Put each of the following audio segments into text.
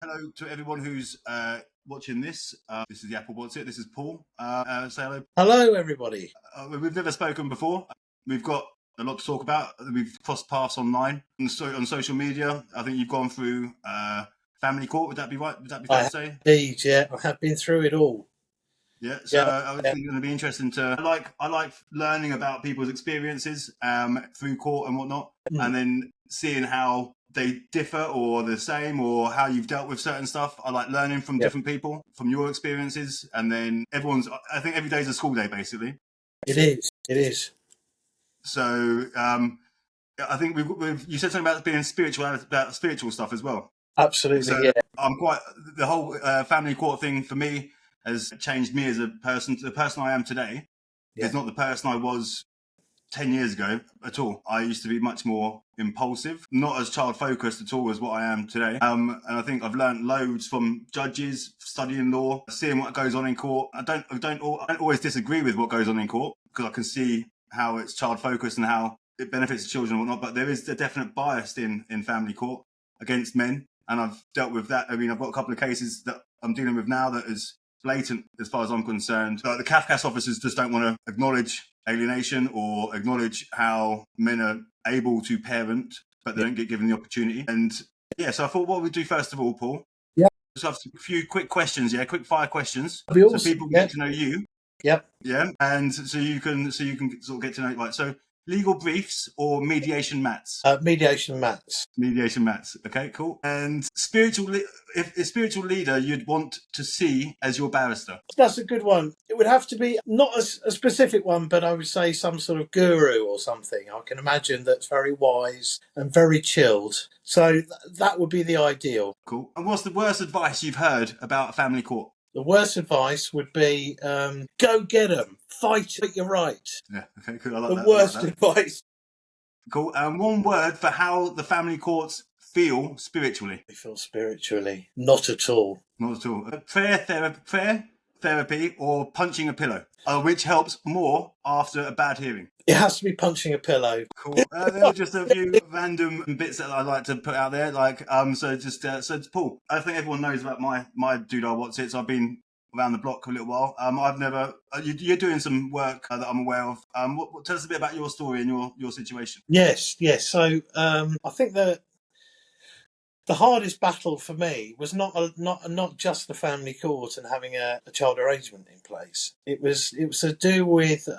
Hello to everyone who's watching this. This is the Apple What's It. This is Paul. Say hello. Hello, everybody. We've never spoken before. We've got a lot to talk about. We've crossed paths online on social media. I think you've gone through family court. Would that be right? Would that be fair to say? Indeed, yeah, I have been through it all. Yeah. So I was thinking it'd be interesting to. I like learning about people's experiences through court and whatnot, and then seeing how they differ or the same, or how you've dealt with certain stuff. I like learning from different people, from your experiences, and then I think every day is a school day, basically. It is. So I think you said something about being spiritual, about spiritual stuff as well. Absolutely, So yeah. the whole family court thing for me has changed me as a person. The person I am today is not the person I was 10 years ago at all. I used to be much more impulsive, not as child focused at all as what I am today. And I think I've learned loads from judges, studying law, seeing what goes on in court. I don't always disagree with what goes on in court, because I can see how it's child focused and how it benefits the children and whatnot. But there is a definite bias in family court against men. And I've dealt with that. I mean, I've got a couple of cases that I'm dealing with now that is blatant as far as I'm concerned. The CAFCAS officers just don't want to acknowledge alienation or acknowledge how men are able to parent, but they don't get given the opportunity. And so I thought what we'd do first of all, Paul, just have a few quick questions, quick fire questions, so people get to know you. And so you can sort of get to know, right? So legal briefs or mediation mats? Mediation mats. Mediation mats. Okay, cool. And if a spiritual leader you'd want to see as your barrister? That's a good one. It would have to be not a specific one, but I would say some sort of guru or something. I can imagine that's very wise and very chilled. So that would be the ideal. Cool. And what's the worst advice you've heard about a family court? The worst advice would be go get them, fight it, you're right. Yeah, okay, cool. I like the that. worst advice. Cool. And one word for how the family courts feel spiritually? They feel spiritually. Not at all. Not at all. Prayer therapy or punching a pillow, which helps more after a bad hearing? It has to be punching a pillow. Cool. There were just a few random bits that I like to put out there. So Paul, I think everyone knows about my doodah what's it. So I've been around the block for a little while. I've never. You're doing some work that I'm aware of. Tell us a bit about your story and your situation. Yes. So I think that the hardest battle for me was not just the family court and having a child arrangement in place. It was to do with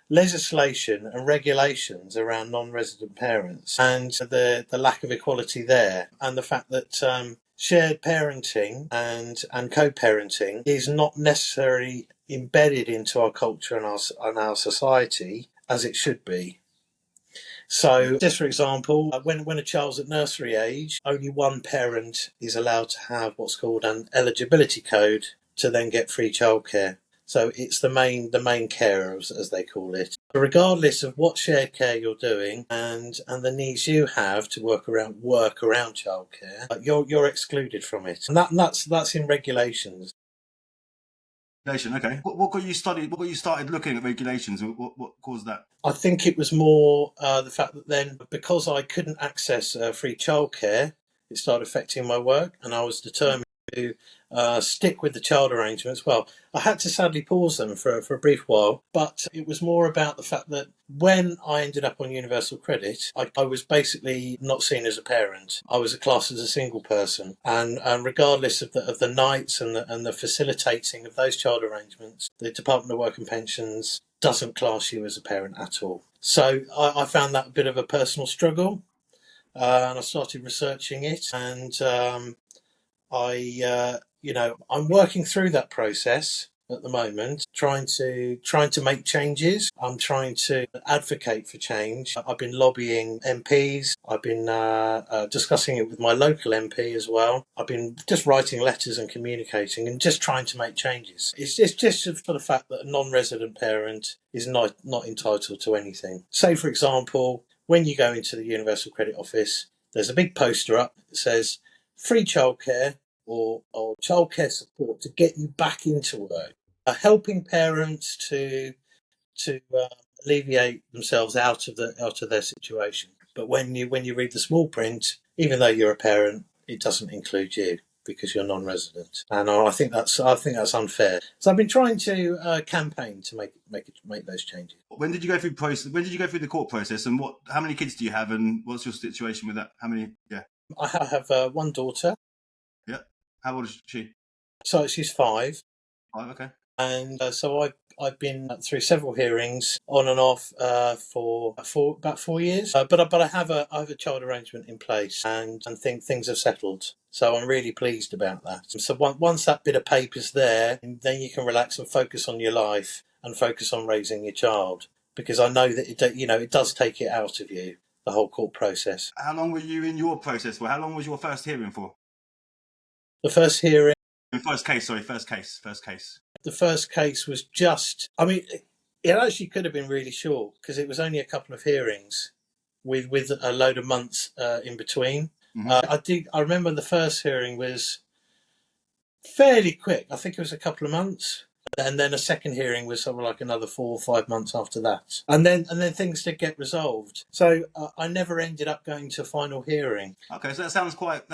legislation and regulations around non-resident parents and the lack of equality there, and the fact that shared parenting and co-parenting is not necessarily embedded into our culture and our society as it should be. So, just for example, when a child's at nursery age, only one parent is allowed to have what's called an eligibility code to then get free childcare. So it's the main carer, as they call it. Regardless of what shared care you're doing and the needs you have to work around childcare, you're excluded from it, and that's in regulations. Okay. What got you started looking at regulations? What caused that? I think it was more the fact that then, because I couldn't access free childcare, it started affecting my work, and I was determined to stick with the child arrangements. Well, I had to sadly pause them for a brief while, but it was more about the fact that when I ended up on universal credit, I was basically not seen as a parent. I was classed as a single person, and regardless of the nights and the facilitating of those child arrangements, the Department of Work and Pensions doesn't class you as a parent at all. So I found that a bit of a personal struggle, and I started researching it, and I'm working through that process at the moment, trying to make changes. I'm trying to advocate for change. I've been lobbying MPs. I've been discussing it with my local MP as well. I've been just writing letters and communicating and just trying to make changes. It's just for the fact that a non-resident parent is not entitled to anything. Say, for example, when you go into the Universal Credit Office, there's a big poster up that says free childcare or childcare support to get you back into work, helping parents to alleviate themselves out of their situation. But when you read the small print, even though you're a parent, it doesn't include you. because you're non-resident, and I think that's unfair. So I've been trying to campaign to make those changes. When did you go through When did you go through the court process, and how many kids do you have, and what's your situation with that? How many? Yeah, I have one daughter. Yeah. How old is she? So she's 5. 5. Okay. And so I've been through several hearings on and off for about 4 years. But I have a child arrangement in place, and think things have settled. So I'm really pleased about that. So once that bit of paper's there, then you can relax and focus on your life and focus on raising your child. Because I know that it does take it out of you, the whole court process. How long were you in your process for? How long was your first hearing for? The first hearing. First case. The first case was it actually could have been really short because it was only a couple of hearings with a load of months in between. Mm-hmm. I remember the first hearing was fairly quick. I think it was a couple of months. And then a second hearing was sort of like another 4 or 5 months after that. And then things did get resolved. So I never ended up going to a final hearing. Okay, so that sounds quite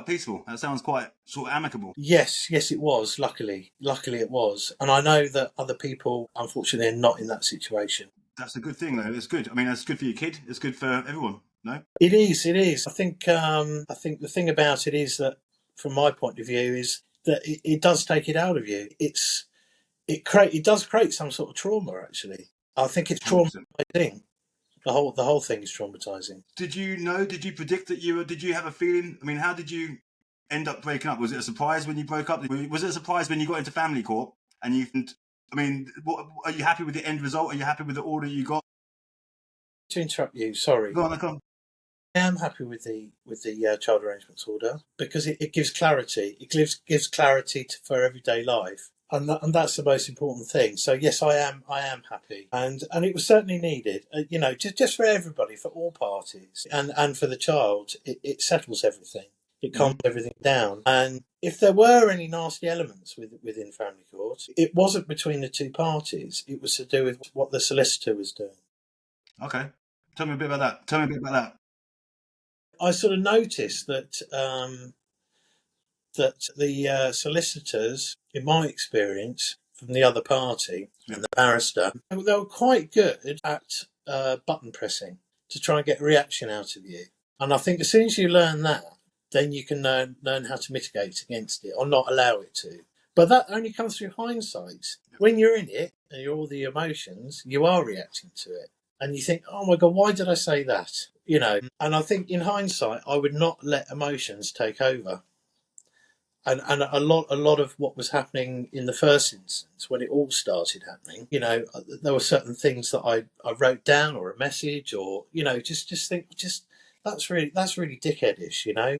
peaceful. That sounds quite sort of amicable. Yes, it was. Luckily it was. And I know that other people, unfortunately, are not in that situation. That's a good thing, though. It's good. I mean, it's good for your kid. It's good for everyone. No, it is. I think the thing about it is that, from my point of view, is that it does take it out of you. It does create some sort of trauma. Actually, I think it's traumatizing. The whole thing is traumatizing. Did you predict that did you have a feeling? I mean, how did you end up breaking up? Was it a surprise when you broke up? Was it a surprise when you got into family court and I mean, are you happy with the end result? Are you happy with the order you got? To interrupt you, sorry. Go on. I am happy with the child arrangements order because it gives clarity. It gives clarity for everyday life. And that's the most important thing. So yes, I am happy, and it was certainly needed. Just for everybody, for all parties, and for the child, it settles everything. It calms everything down. And if there were any nasty elements within family court, it wasn't between the two parties. It was to do with what the solicitor was doing. Okay, tell me a bit about that. I sort of noticed that the solicitors, in my experience, from the other party and the barrister, they were quite good at button pressing to try and get a reaction out of you. And I think as soon as you learn that, then you can learn how to mitigate against it or not allow it to. But that only comes through hindsight. When you're in it and you're all the emotions, you are reacting to it. And you think, oh my God, why did I say that? And I think in hindsight, I would not let emotions take over. And a lot of what was happening in the first instance, when it all started happening, there were certain things that I wrote down, or a message, or just that's really dickheadish,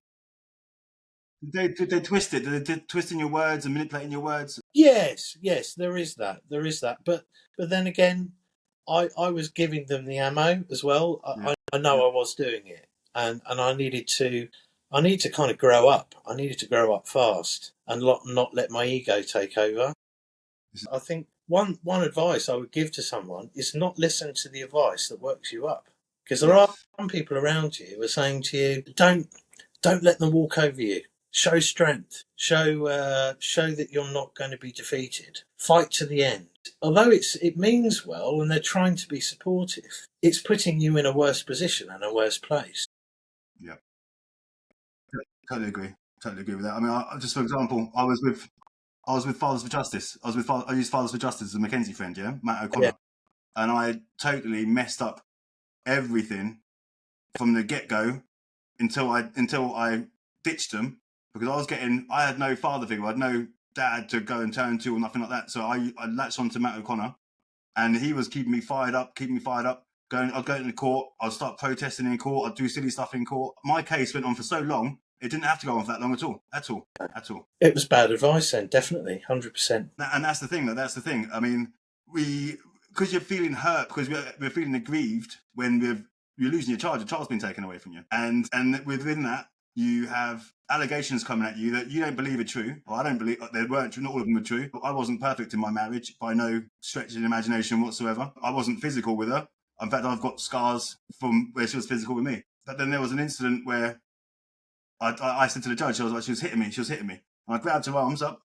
Did they twist it? Did they twisting your words and manipulating your words? Yes, there is that. But then again, I was giving them the ammo as well. I know I was doing it, and I needed to kind of grow up. I needed to grow up fast and not let my ego take over. I think one advice I would give to someone is not listen to the advice that works you up, because there are some people around you who are saying to you, don't let them walk over you. Show strength. Show that you're not going to be defeated. Fight to the end. Although it means well and they're trying to be supportive, it's putting you in a worse position and a worse place. Yeah, totally agree with that. I mean, just for example, I was with Fathers for Justice. I used Fathers for Justice as a Mackenzie friend, Matt O'Connor, and I totally messed up everything from the get-go until I ditched them, because I had no father figure. I had no dad to go and turn to or nothing like that. So I latched on to Matt O'Connor, and he was keeping me fired up. I'd go into court. I'd start protesting in court. I'd do silly stuff in court. My case went on for so long, it didn't have to go on for that long at all. It was bad advice then, definitely, 100%. And that's the thing. I mean, because you're feeling hurt, because we're feeling aggrieved when you're losing your child. Your child's been taken away from you, and within that, you have allegations coming at you that you don't believe are true. Or I don't believe they weren't true. Not all of them were true. I wasn't perfect in my marriage by no stretch of the imagination whatsoever. I wasn't physical with her. In fact, I've got scars from where she was physical with me. But then there was an incident where I said to the judge, I was like, she was hitting me. And I grabbed her arms up,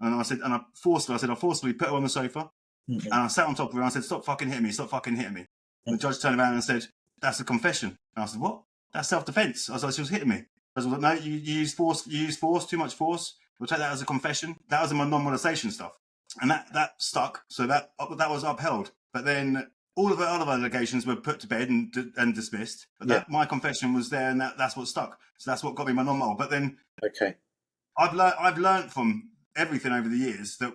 and I said, and I forcefully put her on the sofa, and I sat on top of her, and I said, stop fucking hitting me. The judge turned around and said, that's a confession. And I said, what? That's self-defense. I was like, she was hitting me. I was like, no, you use force, too much force. We'll take that as a confession. That was in my non-molestation stuff. And that stuck. So that was upheld. But then all of the other allegations were put to bed and dismissed. But my confession was there, and that's what stuck. So that's what got me my non-mol. But then I've learned from everything over the years that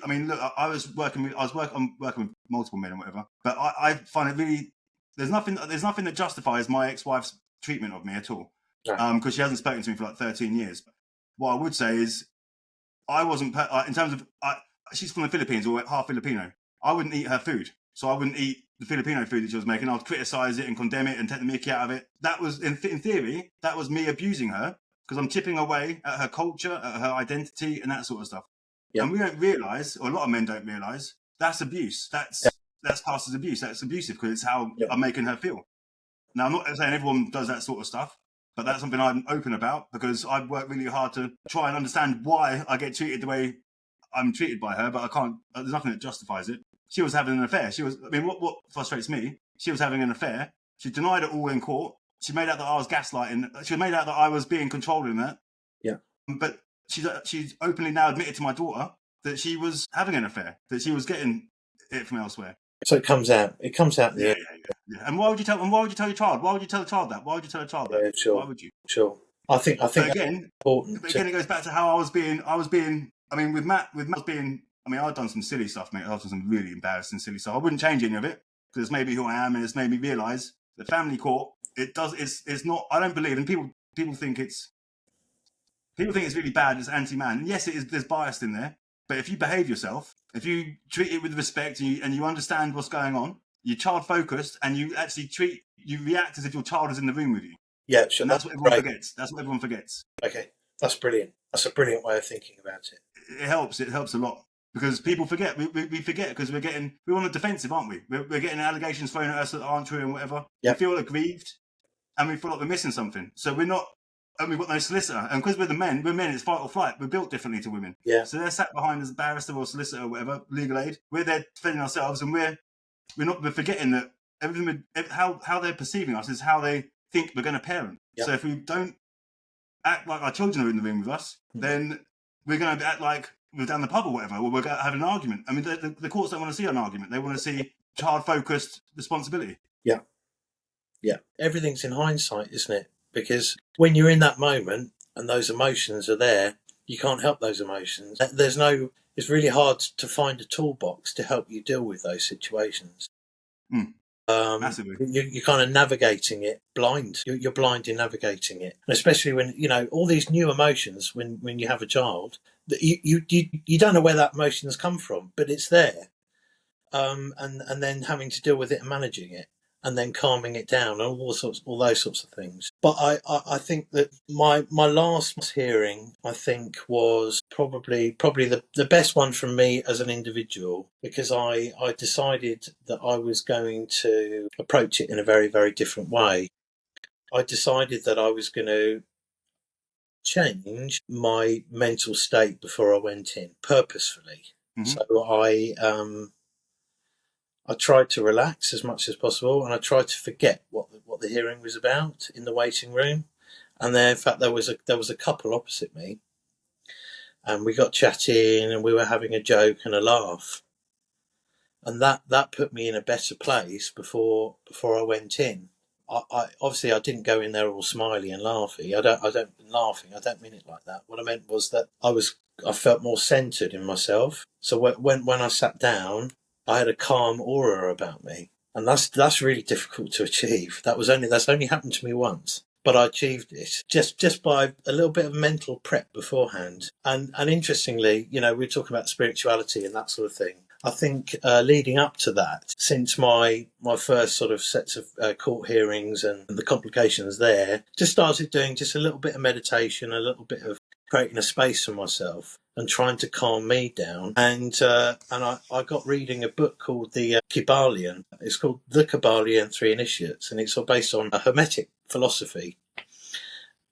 I'm working with multiple men and whatever. But I find it really, there's nothing that justifies my ex-wife's treatment of me at all. Because she hasn't spoken to me for like 13 years. What I would say is, I wasn't, in terms of, she's from the Philippines, or half Filipino. I wouldn't eat her food. So I wouldn't eat the Filipino food that she was making. I'd criticize it and condemn it and take the mickey out of it. That was, in theory, that was me abusing her, because I'm chipping away at her culture, at her identity, and that sort of stuff. Yep. And we don't realise, or a lot of men don't realise, that's abuse. That's classed as abuse. That's abusive, because it's how I'm making her feel. Now, I'm not saying everyone does that sort of stuff, but that's something I'm open about, because I've worked really hard to try and understand why I get treated the way I'm treated by her, but I can't, there's nothing that justifies it. She was having an affair. What frustrates me, she was having an affair. She denied it all in court. She made out that I was gaslighting. She made out that I was being controlled in that. Yeah. But she's openly now admitted to my daughter that she was having an affair, that she was getting it from elsewhere. So it comes out. Yeah. And why would you tell your child? Why would you tell a child that? Why would you tell a child that? Yeah, sure. Why would you? Sure. I think again, important. But again, it goes back to how I was being. I mean, with Matt being. I mean, I've done some silly stuff, mate. I've done some really embarrassing, silly stuff. I wouldn't change any of it, because it's made me who I am, and it's made me realise the family court. It's not. I don't believe, and people think it's really bad. It's anti-man. And yes, it is. There's bias in there. But if you behave yourself, if you treat it with respect, and you understand what's going on, you're child focused, and you actually react as if your child is in the room with you. Yeah, sure. And that's what everyone forgets. Okay, that's brilliant. That's a brilliant way of thinking about it. It helps a lot, because people forget. We forget, because we're on the defensive, aren't we? We're getting allegations thrown at us that aren't true and whatever. Yeah. We feel aggrieved, and we feel like we're missing something. So we're not. And we've got no solicitor. And because we're men, it's fight or flight. We're built differently to women. Yeah. So they're sat behind as a barrister or solicitor or whatever, legal aid. We're there defending ourselves, and we're forgetting that everything, how they're perceiving us is how they think we're going to parent. Yep. So if we don't act like our children are in the room with us, then we're going to act like we're down the pub or whatever, or we're going to have an argument. I mean, the courts don't want to see an argument. They want to see child-focused responsibility. Yeah. Yeah. Everything's in hindsight, isn't it? Because when you're in that moment and those emotions are there, you can't help those emotions. It's really hard to find a toolbox to help you deal with those situations. Massively. You're kind of navigating it blind. You're blind in navigating it. And especially when, all these new emotions, when you have a child, that you don't know where that emotion has come from, but it's there. And then having to deal with it and managing it, and then calming it down, and all those sorts of things. But I think that my last hearing, I think, was probably the best one from me as an individual, because I decided that I was going to approach it in a very, very different way. I decided that I was going to change my mental state before I went in, purposefully. Mm-hmm. So I tried to relax as much as possible, and I tried to forget what the hearing was about in the waiting room. And then, in fact, there was a couple opposite me, and we got chatting, and we were having a joke and a laugh, and that put me in a better place before I went in. I obviously I didn't go in there all smiley and laughy. I don't mean it like that. What I meant was that I felt more centered in myself. So when I sat down, I had a calm aura about me, and that's really difficult to achieve. That's only happened to me once, but I achieved it just by a little bit of mental prep beforehand. And interestingly, we're talking about spirituality and that sort of thing. I think leading up to that, since my first sort of sets of court hearings and the complications there, just started doing just a little bit of meditation, a little bit of creating a space for myself and trying to calm me down. And I got reading a book called The Kybalion. It's called The Kybalion 3 Initiates, and it's all based on a Hermetic philosophy.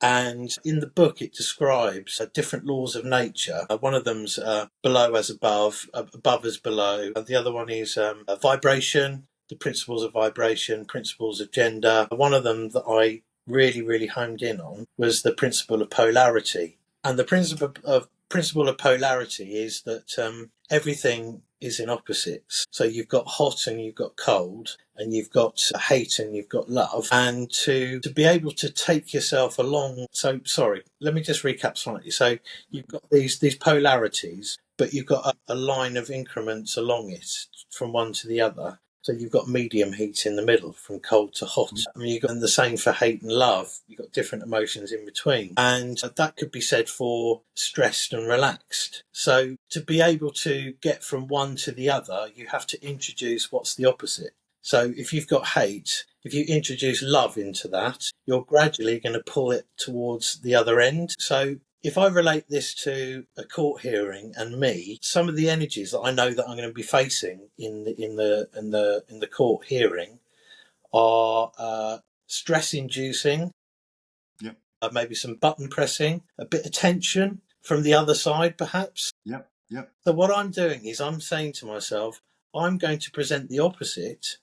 And in the book, it describes different laws of nature. One of them's below as above, above as below. The other one is vibration, the principles of vibration, principles of gender. One of them that I really, really homed in on was the principle of polarity. And the principle of polarity is that everything is in opposites. So you've got hot and you've got cold, and you've got hate and you've got love. And to be able to take yourself along. So sorry, let me just recap slightly. So you've got these polarities, but you've got a line of increments along it from one to the other. So you've got medium heat in the middle, from cold to hot. I mean, you've got the same for hate and love. You've got different emotions in between. And that could be said for stressed and relaxed. So to be able to get from one to the other, you have to introduce what's the opposite. So if you've got hate, if you introduce love into that, you're gradually going to pull it towards the other end. So if I relate this to a court hearing and me, some of the energies that I know that I'm going to be facing in the court hearing are stress-inducing. Yep. Maybe some button pressing, a bit of tension from the other side, perhaps. Yep. Yep. So what I'm doing is I'm saying to myself, I'm going to present the opposite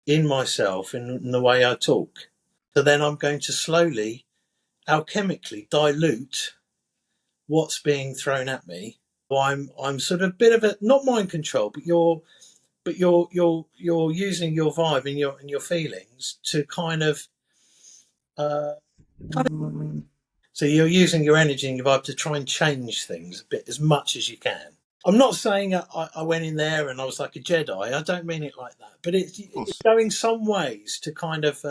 in myself in the way I talk. So then I'm going to slowly, alchemically dilute what's being thrown at me. I'm sort of a bit of a, not mind control, but you're using your vibe and your feelings to kind of so you're using your energy and your vibe to try and change things a bit as much as you can. I'm not saying I went in there and I was like a Jedi. I don't mean it like that. But it's going some ways to kind of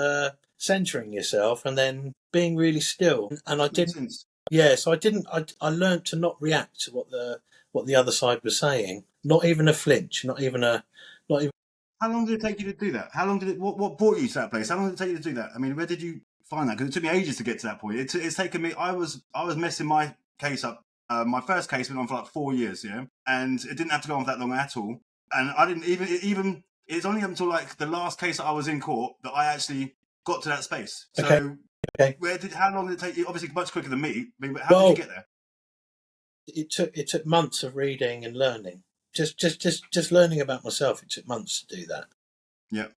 centering yourself and then being really still. And I didn't. Yeah, so I didn't. I learned to not react to what the other side was saying. Not even a flinch. Not even. How long did it take you to do that? How long did it? What brought you to that place? How long did it take you to do that? I mean, where did you find that? Because it took me ages to get to that point. It's taken me. I was messing my case up. My first case went on for like 4 years, and it didn't have to go on for that long at all. And I didn't even. It's only up until like the last case that I was in court that I actually got to that space. So, okay. How long did it take you? Obviously, much quicker than me. But how did you get there? It took months of reading and learning. Just learning about myself. It took months to do that. Yeah.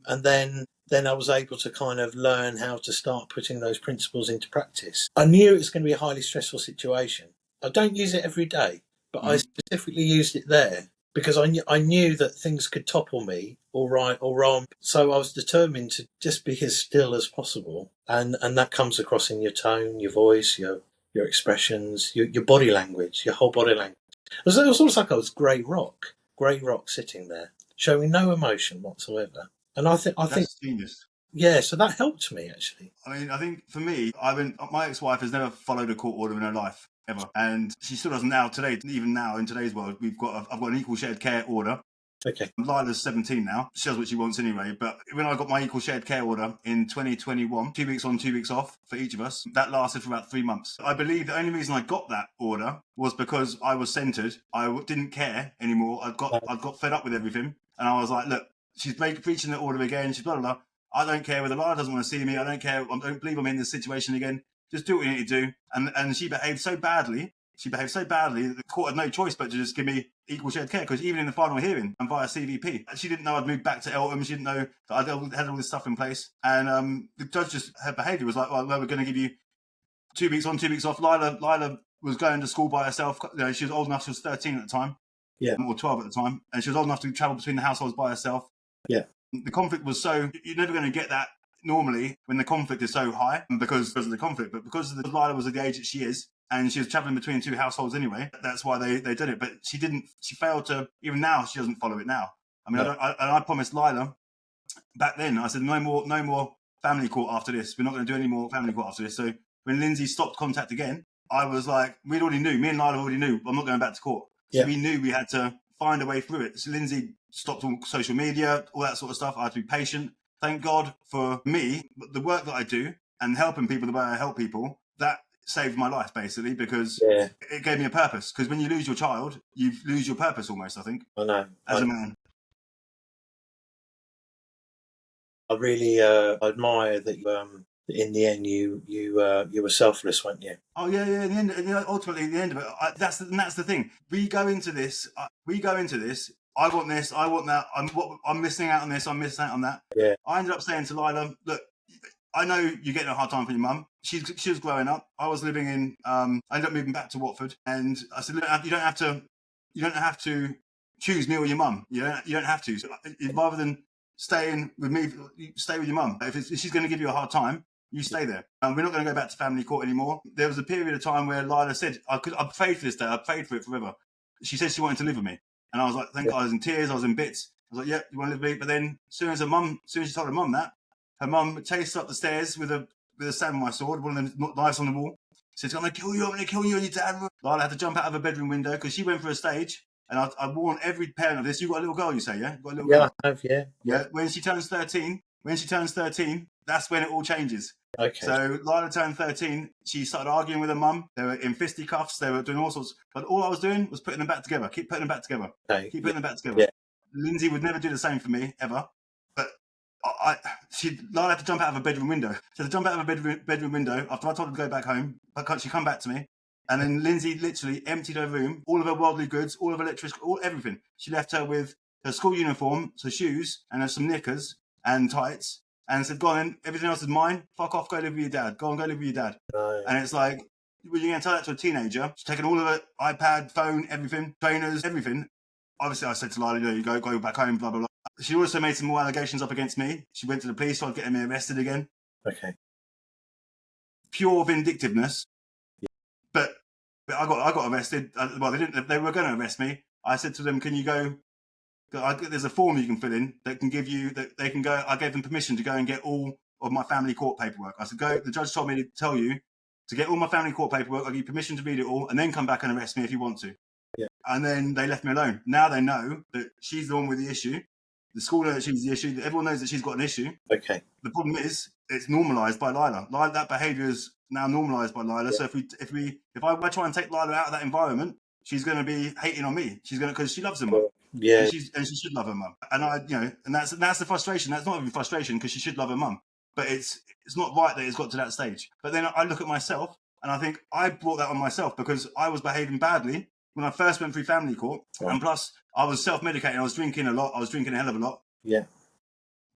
And then I was able to kind of learn how to start putting those principles into practice. I knew it was going to be a highly stressful situation. I don't use it every day, but I specifically used it there because I knew that things could topple me, or right or wrong. So I was determined to just be as still as possible. And that comes across in your tone, your voice, your expressions, your body language, your whole body language. It was almost like I was grey rock sitting there, showing no emotion whatsoever. And I think that's genius. Yeah, so that helped me actually. I mean, I think for me, my ex-wife has never followed a court order in her life ever, and she still doesn't now. Today, even now in today's world, I've got an equal shared care order. Okay. Lila's 17 now. She does what she wants anyway. But when I got my equal shared care order in 2021, 2 weeks on, 2 weeks off for each of us, that lasted for about 3 months. I believe the only reason I got that order was because I was centered. I didn't care anymore. I got fed up with everything, and I was like, look, she's preaching the order again. She's blah blah blah. I don't care whether Lila doesn't want to see me. I don't care. I don't believe I'm in this situation again. Just do what you need to do. And she behaved so badly. That the court had no choice but to just give me equal shared care, because even in the final hearing and via CVP, she didn't know I'd moved back to Eltham. She didn't know that I had all this stuff in place. And the judge her behaviour was like, well, we're going to give you 2 weeks on, 2 weeks off. Lila was going to school by herself. She was old enough. She was 13 at the time. Yeah. Or 12 at the time. And she was old enough to travel between the households by herself. Yeah. The conflict was so... You're never going to get that normally when the conflict is so high because of the conflict. But because Lila was at the age that she is, and she was travelling between two households anyway, that's why they did it. But she failed to... Even now, she doesn't follow it now. I mean, I promised Lila back then, I said, no more family court after this. We're not going to do any more family court after this. So when Lindsay stopped contact again, I was like, me and Lila already knew, I'm not going back to court. So we knew we had to find a way through it. So Lindsay stopped all social media, all that sort of stuff. I had to be patient. Thank God for me, the work that I do and helping people the way I help people, that saved my life basically, because it gave me a purpose. Because when you lose your child, you lose your purpose almost, I think. I know. As a man. I really admire that in the end, you were selfless, weren't you? Oh yeah, yeah. Ultimately, in the end of it, that's the thing. We go into this. I want this. I want that. I'm missing out on this. I'm missing out on that. Yeah. I ended up saying to Lila, "Look, I know you're getting a hard time for your mum. She was growing up. I was living in. I ended up moving back to Watford, and I said, look, you don't have to choose me or your mum. You don't have to. So, rather than staying with me, stay with your mum. If she's going to give you a hard time, you stay there. We're not going to go back to family court anymore. There was a period of time where Lila said, I prayed for this day. I prayed for it forever. She said she wanted to live with me. And I was like, thank God. I was in tears. I was in bits. I was like, yeah, you want to live with me? But then as soon as she told her mum that, her mum chased up the stairs with a samurai sword, one of them knives on the wall. Said, I'm going to kill you and your dad. Lila had to jump out of her bedroom window because she went for a stage. And I warn every parent of this. You've got a little girl, you say, yeah? You've got a little girl. I have, yeah. When she turns 13, that's when it all changes. Okay. So Lila turned 13. She started arguing with her mum. They were in fisticuffs. They were doing all sorts. But all I was doing was putting them back together. Keep putting them back together. Okay. Keep putting them back together. Yeah. Lindsay would never do the same for me, ever. But Lila had to jump out of a bedroom window. She had to jump out of a bedroom window after I told her to go back home. But she come back to me. And then Lindsay literally emptied her room, all of her worldly goods, all of her electricity, everything. She left her with her school uniform, her shoes, and some knickers and tights, and said, go on then, everything else is mine. Fuck off, go live with your dad. Go live with your dad. Right. And it's like, when you're going to tell that to a teenager, she's taken all of her iPad, phone, everything, trainers, everything. Obviously, I said to Lila, you go back home, blah, blah, blah. She also made some more allegations up against me. She went to the police, started getting me arrested again. Okay. Pure vindictiveness. But I got arrested. Well, they were going to arrest me. I said to them, can you go? There's a form you can fill in that can give you that they can go. I gave them permission to go and get all of my family court paperwork. I said, go. The judge told me to tell you to get all my family court paperwork. I'll give you permission to read it all, and then come back and arrest me if you want to. Yeah. And then they left me alone. Now they know that she's the one with the issue. The school knows that she's the issue. Everyone knows that she's got an issue. Okay. The problem is it's normalised by Lila. That behaviour is now normalised by Lila. Yeah. So if I try and take Lila out of that environment, she's going to be hating on me. She's going to, because she loves her mum. Yeah. And she should love her mum. And and that's the frustration. That's not even frustration because she should love her mum. But it's not right that it's got to that stage. But then I look at myself and I think I brought that on myself because I was behaving badly when I first went through family court. Right. And plus I was self-medicating. I was drinking a lot. I was drinking a hell of a lot. Yeah.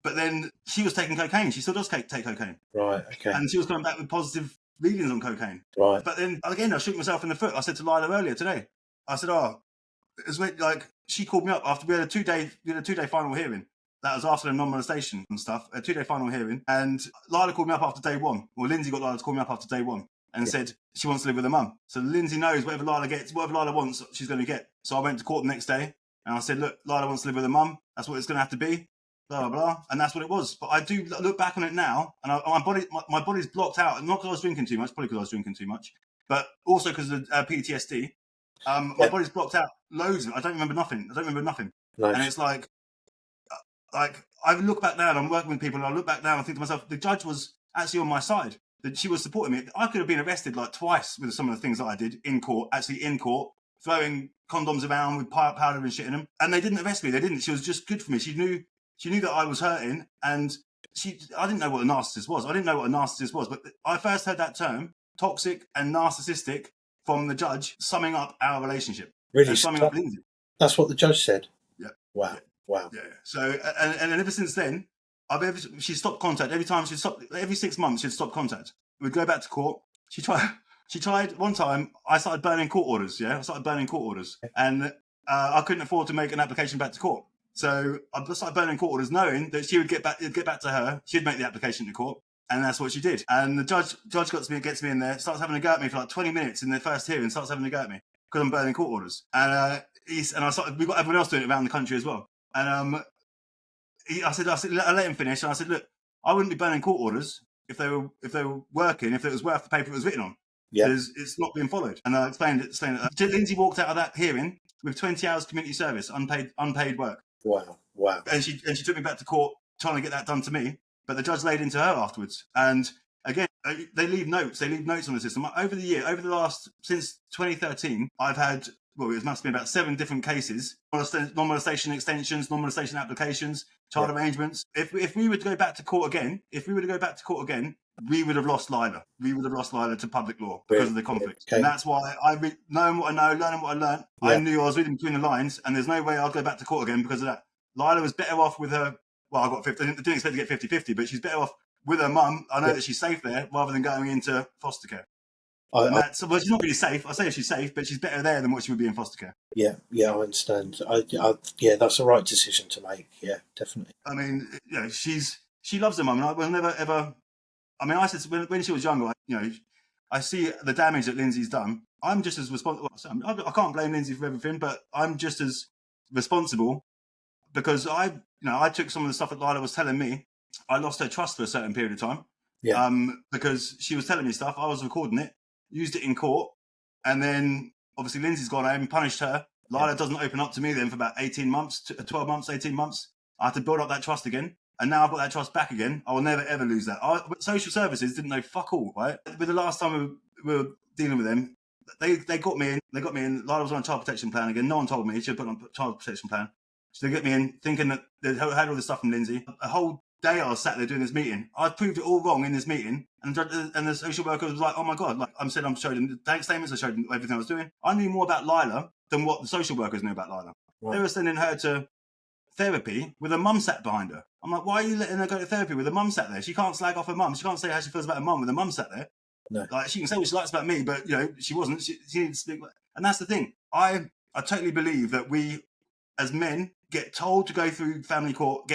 But then she was taking cocaine. She still does take cocaine. Right, okay. And she was coming back with positive readings on cocaine. Right. But then, again, I shook myself in the foot. I said to Lila earlier today, I said, it's like, she called me up after we had a two-day final hearing. That was after the non-molestation and stuff, a 2-day final hearing. And Lila called me up after day one. Well, Lindsay got Lila to call me up after day one and said she wants to live with her mum. So Lindsay knows whatever Lila wants, she's going to get. So I went to court the next day and I said, look, Lila wants to live with her mum. That's what it's going to have to be. Blah, blah, blah. And that's what it was. But I do look back on it now, and my body's blocked out. Not because I was drinking too much, probably because I was drinking too much, but also because of PTSD. My body's blocked out loads of it. I don't remember nothing. Nice. And it's like I look back now and I'm working with people, and I look back now and I think to myself, the judge was actually on my side. That she was supporting me. I could have been arrested like twice with some of the things that I did in court, throwing condoms around with powder and shit in them. And they didn't arrest me. They didn't. She was just good for me. She knew that I was hurting, and I didn't know what a narcissist was. But I first heard that term, toxic and narcissistic, from the judge summing up our relationship. Really? Summing up Lindsay. That's what the judge said? Yeah. Wow. Yeah. Wow. Yeah. So, and ever since then, she stopped contact. Every 6 months she'd stop contact. We'd go back to court. She tried one time, I started burning court orders, and I couldn't afford to make an application back to court. So I started burning court orders, knowing that it'd get back to her. She'd make the application to court, and that's what she did. And the judge gets me in there, starts having a go at me for like 20 minutes in the first hearing, starts having a go at me because I'm burning court orders. And we've got everyone else doing it around the country as well. And I let him finish, and I said, look, I wouldn't be burning court orders if they were working, if it was worth the paper it was written on. Yeah. Because it's not being followed. And I explained it. Lindsay walked out of that hearing with 20 hours community service, unpaid work. Wow. And she took me back to court trying to get that done to me, but the judge laid into her afterwards. And again, they leave notes on the system. Since 2013, I've had well, it must be about 7 different cases: non-molestation extensions, non-molestation applications, child arrangements. If we were to go back to court again, we would have lost Lila. We would have lost Lila to public law because of the conflict. Okay. And that's why knowing what I know, learning what I learned, I knew I was reading between the lines, and there's no way I'll go back to court again because of that. Lila was better off with her. Well, I got 50. I didn't expect to get 50-50, but she's better off with her mum. I know that she's safe there rather than going into foster care. Well, she's not really safe. I say she's safe, but she's better there than what she would be in foster care. Yeah, I understand. Yeah, that's the right decision to make. Yeah, definitely. I mean, she loves her mum, and I will never ever. I mean, I said when she was younger, I see the damage that Lindsay's done. I'm just as responsible. I can't blame Lindsay for everything, but I'm just as responsible because I took some of the stuff that Lila was telling me. I lost her trust for a certain period of time. Yeah. Because she was telling me stuff. I was recording it, used it in court, and then obviously Lindsay's gone home and punished her. Lila doesn't open up to me then for about 18 months, 12 months, 18 months. I had to build up that trust again. And now I've got that trust back again. I will never, ever lose that. Social services didn't know fuck all, right? But the last time we were dealing with them, they got me in. Lila was on a child protection plan again. No one told me. She had put on a child protection plan. So they got me in thinking that they had all this stuff from Lindsay. A whole day I was sat there doing this meeting. I proved it all wrong in this meeting. And the social worker was like, oh my God. Like I showed them the bank statements. I showed them everything I was doing. I knew more about Lila than what the social workers knew about Lila. Right. They were sending her to therapy with a mum sat behind her. I'm like, why are you letting her go to therapy with a mum sat there? She can't slag off her mum. She can't say how she feels about her mum with a mum sat there. No. Like she can say what she likes about me, but she wasn't. She needs to speak. And that's the thing. I totally believe that we, as men, get told to go through family court.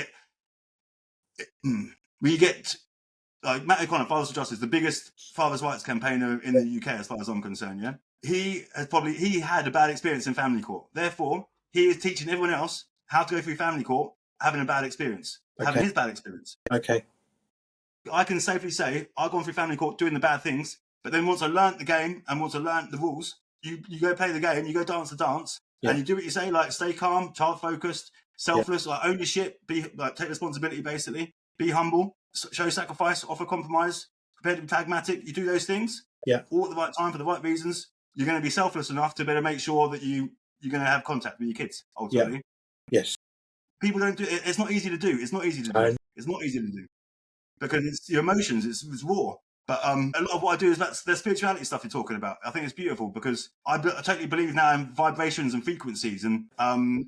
We get like Matt O'Connor, Fathers for Justice, the biggest father's rights campaigner in the UK, as far as I'm concerned. Yeah, he had a bad experience in family court. Therefore, he is teaching everyone else how to go through family court, having a bad experience, having his bad experience. Okay. I can safely say I've gone through family court doing the bad things, but then once I learnt the game and once I learnt the rules, you go play the game, you go dance the dance, and you do what you say, like stay calm, child focused, selfless, like own your shit, take responsibility, basically, be humble, show sacrifice, offer compromise, prepared to be pragmatic. You do those things, all at the right time for the right reasons. You're going to be selfless enough to better make sure that you're going to have contact with your kids ultimately. Yes. People don't do it. It's not easy to do. It's not easy to do because it's your emotions. It's raw. But a lot of what I do is that's the spirituality stuff you're talking about. I think it's beautiful because I totally believe now in vibrations and frequencies, and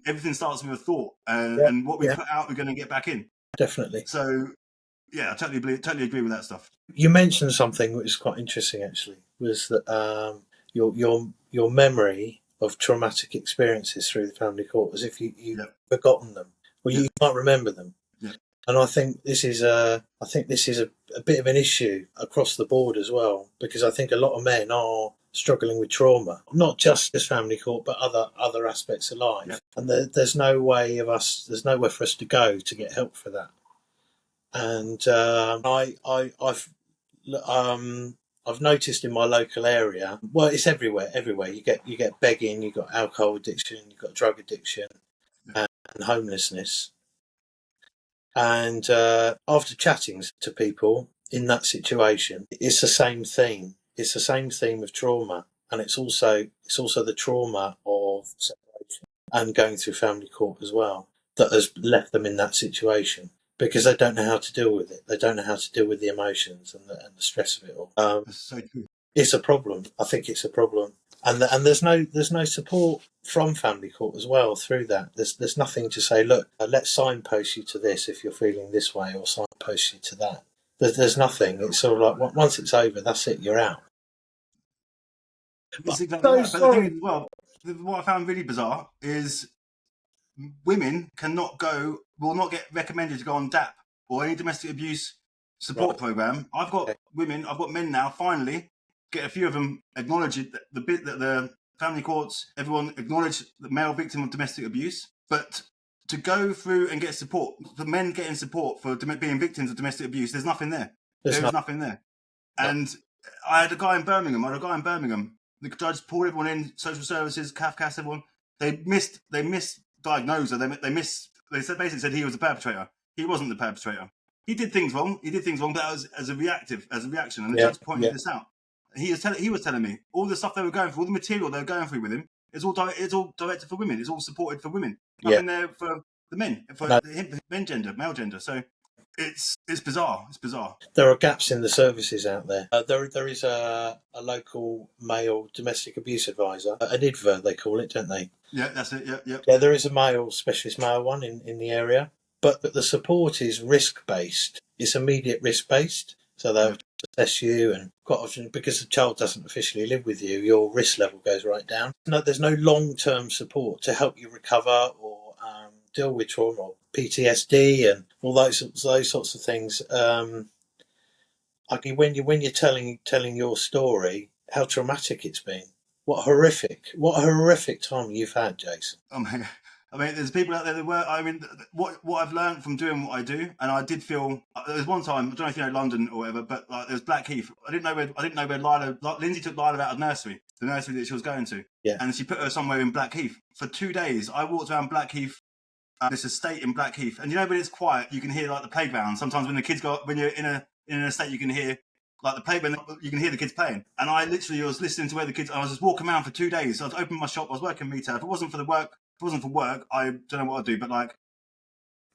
everything starts with a thought, and what we put out, we're going to get back in. Definitely. So, I totally agree with that stuff. You mentioned something which is quite interesting. Actually, was that your memory of traumatic experiences through the family court, as if you've forgotten them, or you can't remember them. Yeah. And I think this is a bit of an issue across the board as well, because I think a lot of men are struggling with trauma, not just family court, but other aspects of life. Yeah. And there's nowhere for us to go to get help for that. And I've noticed in my local area, well, it's everywhere. You get begging, you've got alcohol addiction, you've got drug addiction, and homelessness. And after chatting to people in that situation, it's the same theme. It's the same theme of trauma, and it's also the trauma of separation and going through family court as well that has left them in that situation because they don't know how to deal with it. They don't know how to deal with the emotions and the stress of it all. That's so true. It's a problem. I think it's a problem. And there's no support from family court as well through that. There's nothing to say, look, let's signpost you to this if you're feeling this way, or signpost you to that. There's nothing. It's sort of like once it's over, that's it. You're out. It's exactly right. But the thing is, as well, what I found really bizarre is women will not get recommended to go on DAP or any domestic abuse support program. I've got men now finally. Get a few of them acknowledge it, the bit that the family courts, everyone acknowledge the male victim of domestic abuse, but to go through and get support, the men getting support for being victims of domestic abuse, there's nothing there. There's nothing there. No. And I had a guy in Birmingham. The judge pulled everyone in, social services, CAF, everyone. They misdiagnosed her. They basically said he was the perpetrator. He wasn't the perpetrator. He did things wrong, but that was as a reaction. And the judge pointed this out. He was telling me all the stuff they were going through, all the material they were going through with him. It's all directed for women. It's all supported for women. Yeah. Nothing there for the men, for No. the men gender, male gender. So it's bizarre. It's bizarre. There are gaps in the services out there. There is a local male domestic abuse advisor, an IDVA they call it, don't they? Yeah, that's it. Yeah. Yeah, there is a male specialist male one in the area, but the support is risk based. It's immediate risk based, so they'll assess you, and quite often because the child doesn't officially live with you, your risk level goes right down. No, there's no long term support to help you recover or deal with trauma or PTSD and all those sorts of things. When you're telling your story, how traumatic it's been. What a horrific time you've had, Jason. I mean, there's people out there that were. I mean, what I've learned from doing what I do, and I did feel there was one time. I don't know if you know London or whatever, but like there's Blackheath. I didn't know where Lila. Lindsay took Lila out of nursery, the nursery that she was going to, and she put her somewhere in Blackheath for 2 days. I walked around Blackheath, this estate in Blackheath, and you know when it's quiet, you can hear like the playground. Sometimes when the kids go, when you're in an estate, you can hear. Like the playground, you can hear the kids playing. And I literally was listening to where the kids. I was just walking around for 2 days. So I was opening my shop. I was working retail. If it wasn't for work, I don't know what I'd do. But like,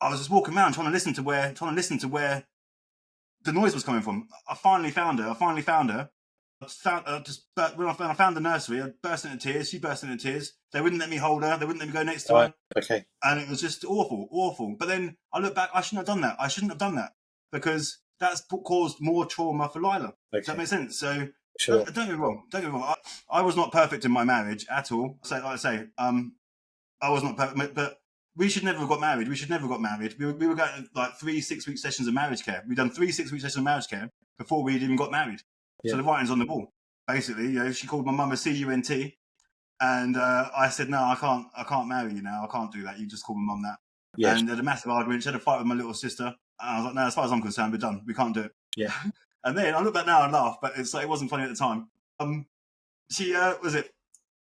I was just walking around trying to listen to where the noise was coming from. I finally found her. When I found the nursery, I burst into tears. She burst into tears. They wouldn't let me hold her. They wouldn't let me go next to her. Okay. And it was just awful. But then I look back. I shouldn't have done that because that's caused more trauma for Lila. Okay. Does that make sense? So sure. Don't get me wrong. I was not perfect in my marriage at all. So like I say, I was not perfect, but we should never have got married. We were going like 3 6-week sessions of marriage care. We'd done 3 6-week sessions of marriage care before we'd even got married. Yeah. So the writing's on the wall. Basically, she called my mum a CUNT, and I said, no, I can't marry you now. I can't do that. You just call my mum that. Yes. And had a massive argument. She had a fight with my little sister. And I was like, no, as far as I'm concerned, we're done. We can't do it. Yeah. And then I look back now and laugh, but it's like it wasn't funny at the time.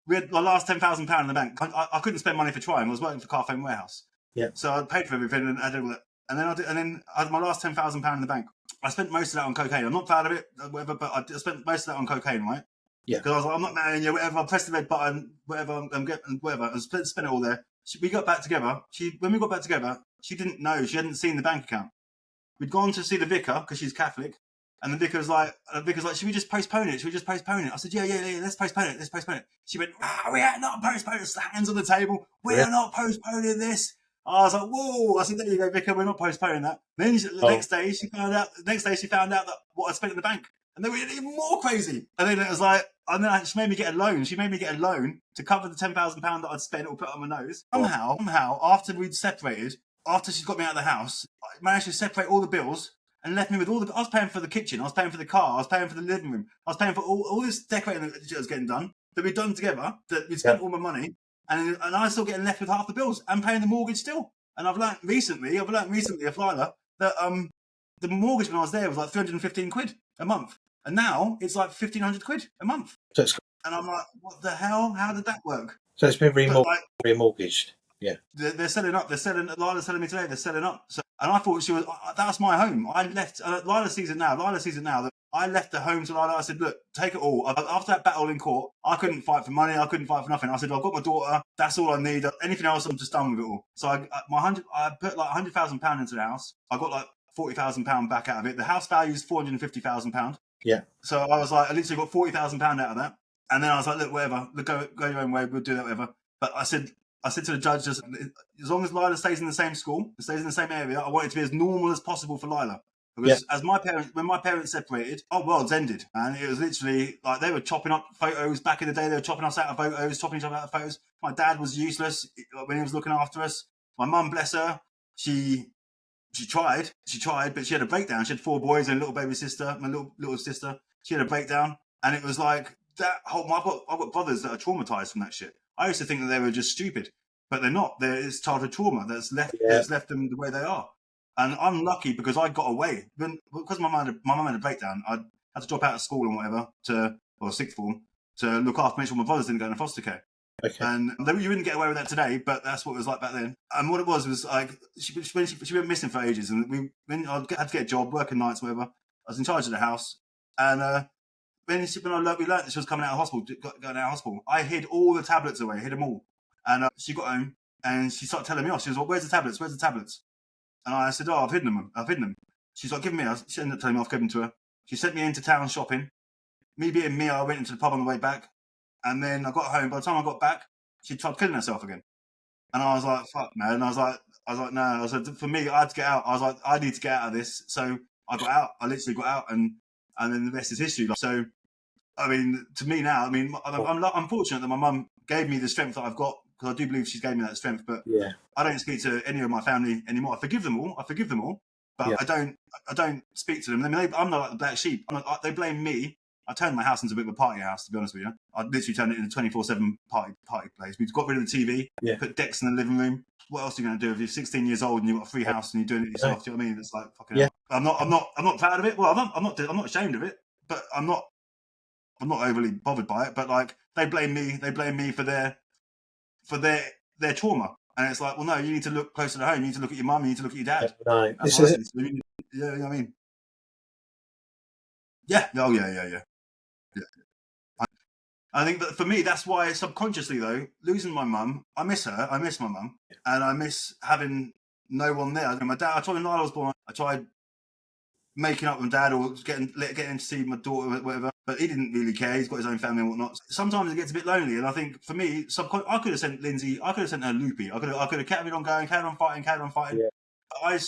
We had the last £10,000 in the bank. I couldn't spend money for trying. I was working for Carphone Warehouse. Yeah. So I paid for everything and I did all that. And then I had my last £10,000 in the bank. I spent most of that on cocaine. I'm not proud of it, whatever, but I spent most of that on cocaine, right? Yeah. Because I was like, I'm not marrying you, whatever. I pressed the red button, whatever. I'm getting whatever. And spent it all there. We got back together. When we got back together, she didn't know. She hadn't seen the bank account. We'd gone to see the vicar because she's Catholic, and the vicar's like, should we just postpone it? I said, yeah, let's postpone it. She went, we are not postponing it. Hands on the table. We are not postponing this. I was like, whoa. I said, there you go, vicar. We're not postponing that. Then the next day she found out that what I spent in the bank, and then we were even more crazy. And then it was like, and then she made me get a loan. She made me get a loan to cover the £10,000 that I'd spent or put on my nose. Somehow, after we'd separated. After she's got me out of the house, I managed to separate all the bills and left me with all the. I was paying for the kitchen, I was paying for the car, I was paying for the living room, I was paying for all this decorating that was getting done, that we'd done together, that we'd spent all my money, and I was still getting left with half the bills and paying the mortgage still. And I've learnt recently of Lila, that the mortgage when I was there was like 315 quid a month, and now it's like 1,500 quid a month. And I'm like, what the hell? How did that work? So it's been remortgaged. Yeah, they're selling up. Lila's telling me today they're selling up. So, and I thought that's my home. I left. Lila sees it now that I left the home to Lila. I said, look, take it all. After that battle in court, I couldn't fight for money. I couldn't fight for nothing. I said, I've got my daughter. That's all I need. Anything else, I'm just done with it all. So I put like £100,000 into the house. I got like £40,000 back out of it. The house value is £450,000. Yeah. So I was like, I literally got £40,000 out of that. And then I was like, look, whatever. Look, go your own way. We'll do that, whatever. But I said to the judge, just as long as Lila stays in the same school, stays in the same area, I want it to be as normal as possible for Lila. Because when my parents separated, our worlds ended. And it was literally like they were chopping up photos. Back in the day, they were chopping us out of photos, chopping each other out of photos. My dad was useless when he was looking after us. My mum, bless her, she tried, but she had a breakdown. She had 4 boys and a little baby sister, my little sister. She had a breakdown. And it was like that whole, I've got brothers that are traumatized from that shit. I used to think that they were just stupid, but they're not. It's childhood trauma that's left them the way they are. And I'm lucky because I got away. Because my mum had a breakdown, I had to drop out of school and whatever or sixth form to look after, make sure my brothers didn't go into foster care. Okay. And you wouldn't get away with that today, but that's what it was like back then. And what it was like she went missing for ages, and I had to get a job, working nights, whatever. I was in charge of the house, and when we learned that she was coming out of hospital, going out of hospital, I hid all the tablets away, hid them all. And she got home and she started telling me off. She was like, "Where's the tablets? Where's the tablets?" And I said, "Oh, I've hidden them. I've hidden them." She's like, "Give me." She ended up telling me off, giving them to her. She sent me into town shopping. Me being me, I went into the pub on the way back. And then I got home. By the time I got back, she tried killing herself again. And I was like, "Fuck, man." And I was like, "No." I said, "For me, I had to get out." I was like, "I need to get out of this." So I got out. I literally got out, and then the rest is history. So, I mean, to me now, I mean, I'm fortunate that my mum gave me the strength that I've got, because I do believe she's gave me that strength. But Yeah. I don't speak to any of my family anymore. I forgive them all. But Yeah. I don't speak to them. I mean, I'm not like the black sheep. They blame me. I turned my house into a bit of a party house, to be honest with you. I literally turned it into a 24/7 party place. We've got rid of the TV, put decks in the living room. What else are you going to do if you're 16 years old and you've got a free house and you're doing it yourself? Do you know what I mean? It's like fucking hell. I'm not proud of it. Well, I'm not ashamed of it, but I'm not overly bothered by it. But like, they blame me for their trauma. And it's like, well, no, you need to look closer to home. You need to look at your mum. You need to look at your dad. No, That's what I think. Yeah, you know what I mean? Yeah. Oh, yeah. I think that for me, that's why subconsciously, though, losing my mum, I miss her. I miss my mum, and I miss having no one there. My dad. I tried when Lila was born. I tried making up with Dad or getting him to see my daughter, or whatever. But he didn't really care. He's got his own family and whatnot. Sometimes it gets a bit lonely, and I think for me, I could have sent Lindsay. I could have sent her loopy. I could have carried on going, carried on fighting. Yeah. I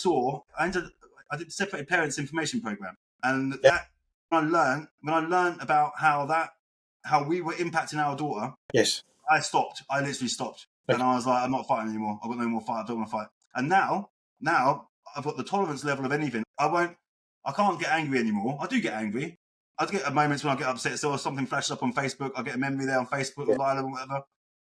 did separated parents information program, and that when I learned about how we were impacting our daughter. Yes. I stopped. I literally stopped, and I was like, I'm not fighting anymore. I've got no more fight. I don't want to fight. And now I've got the tolerance level of anything. I can't get angry anymore. I do get angry. I get moments when I get upset. So if something flashes up on Facebook, I get a memory there on Facebook with Lila or whatever.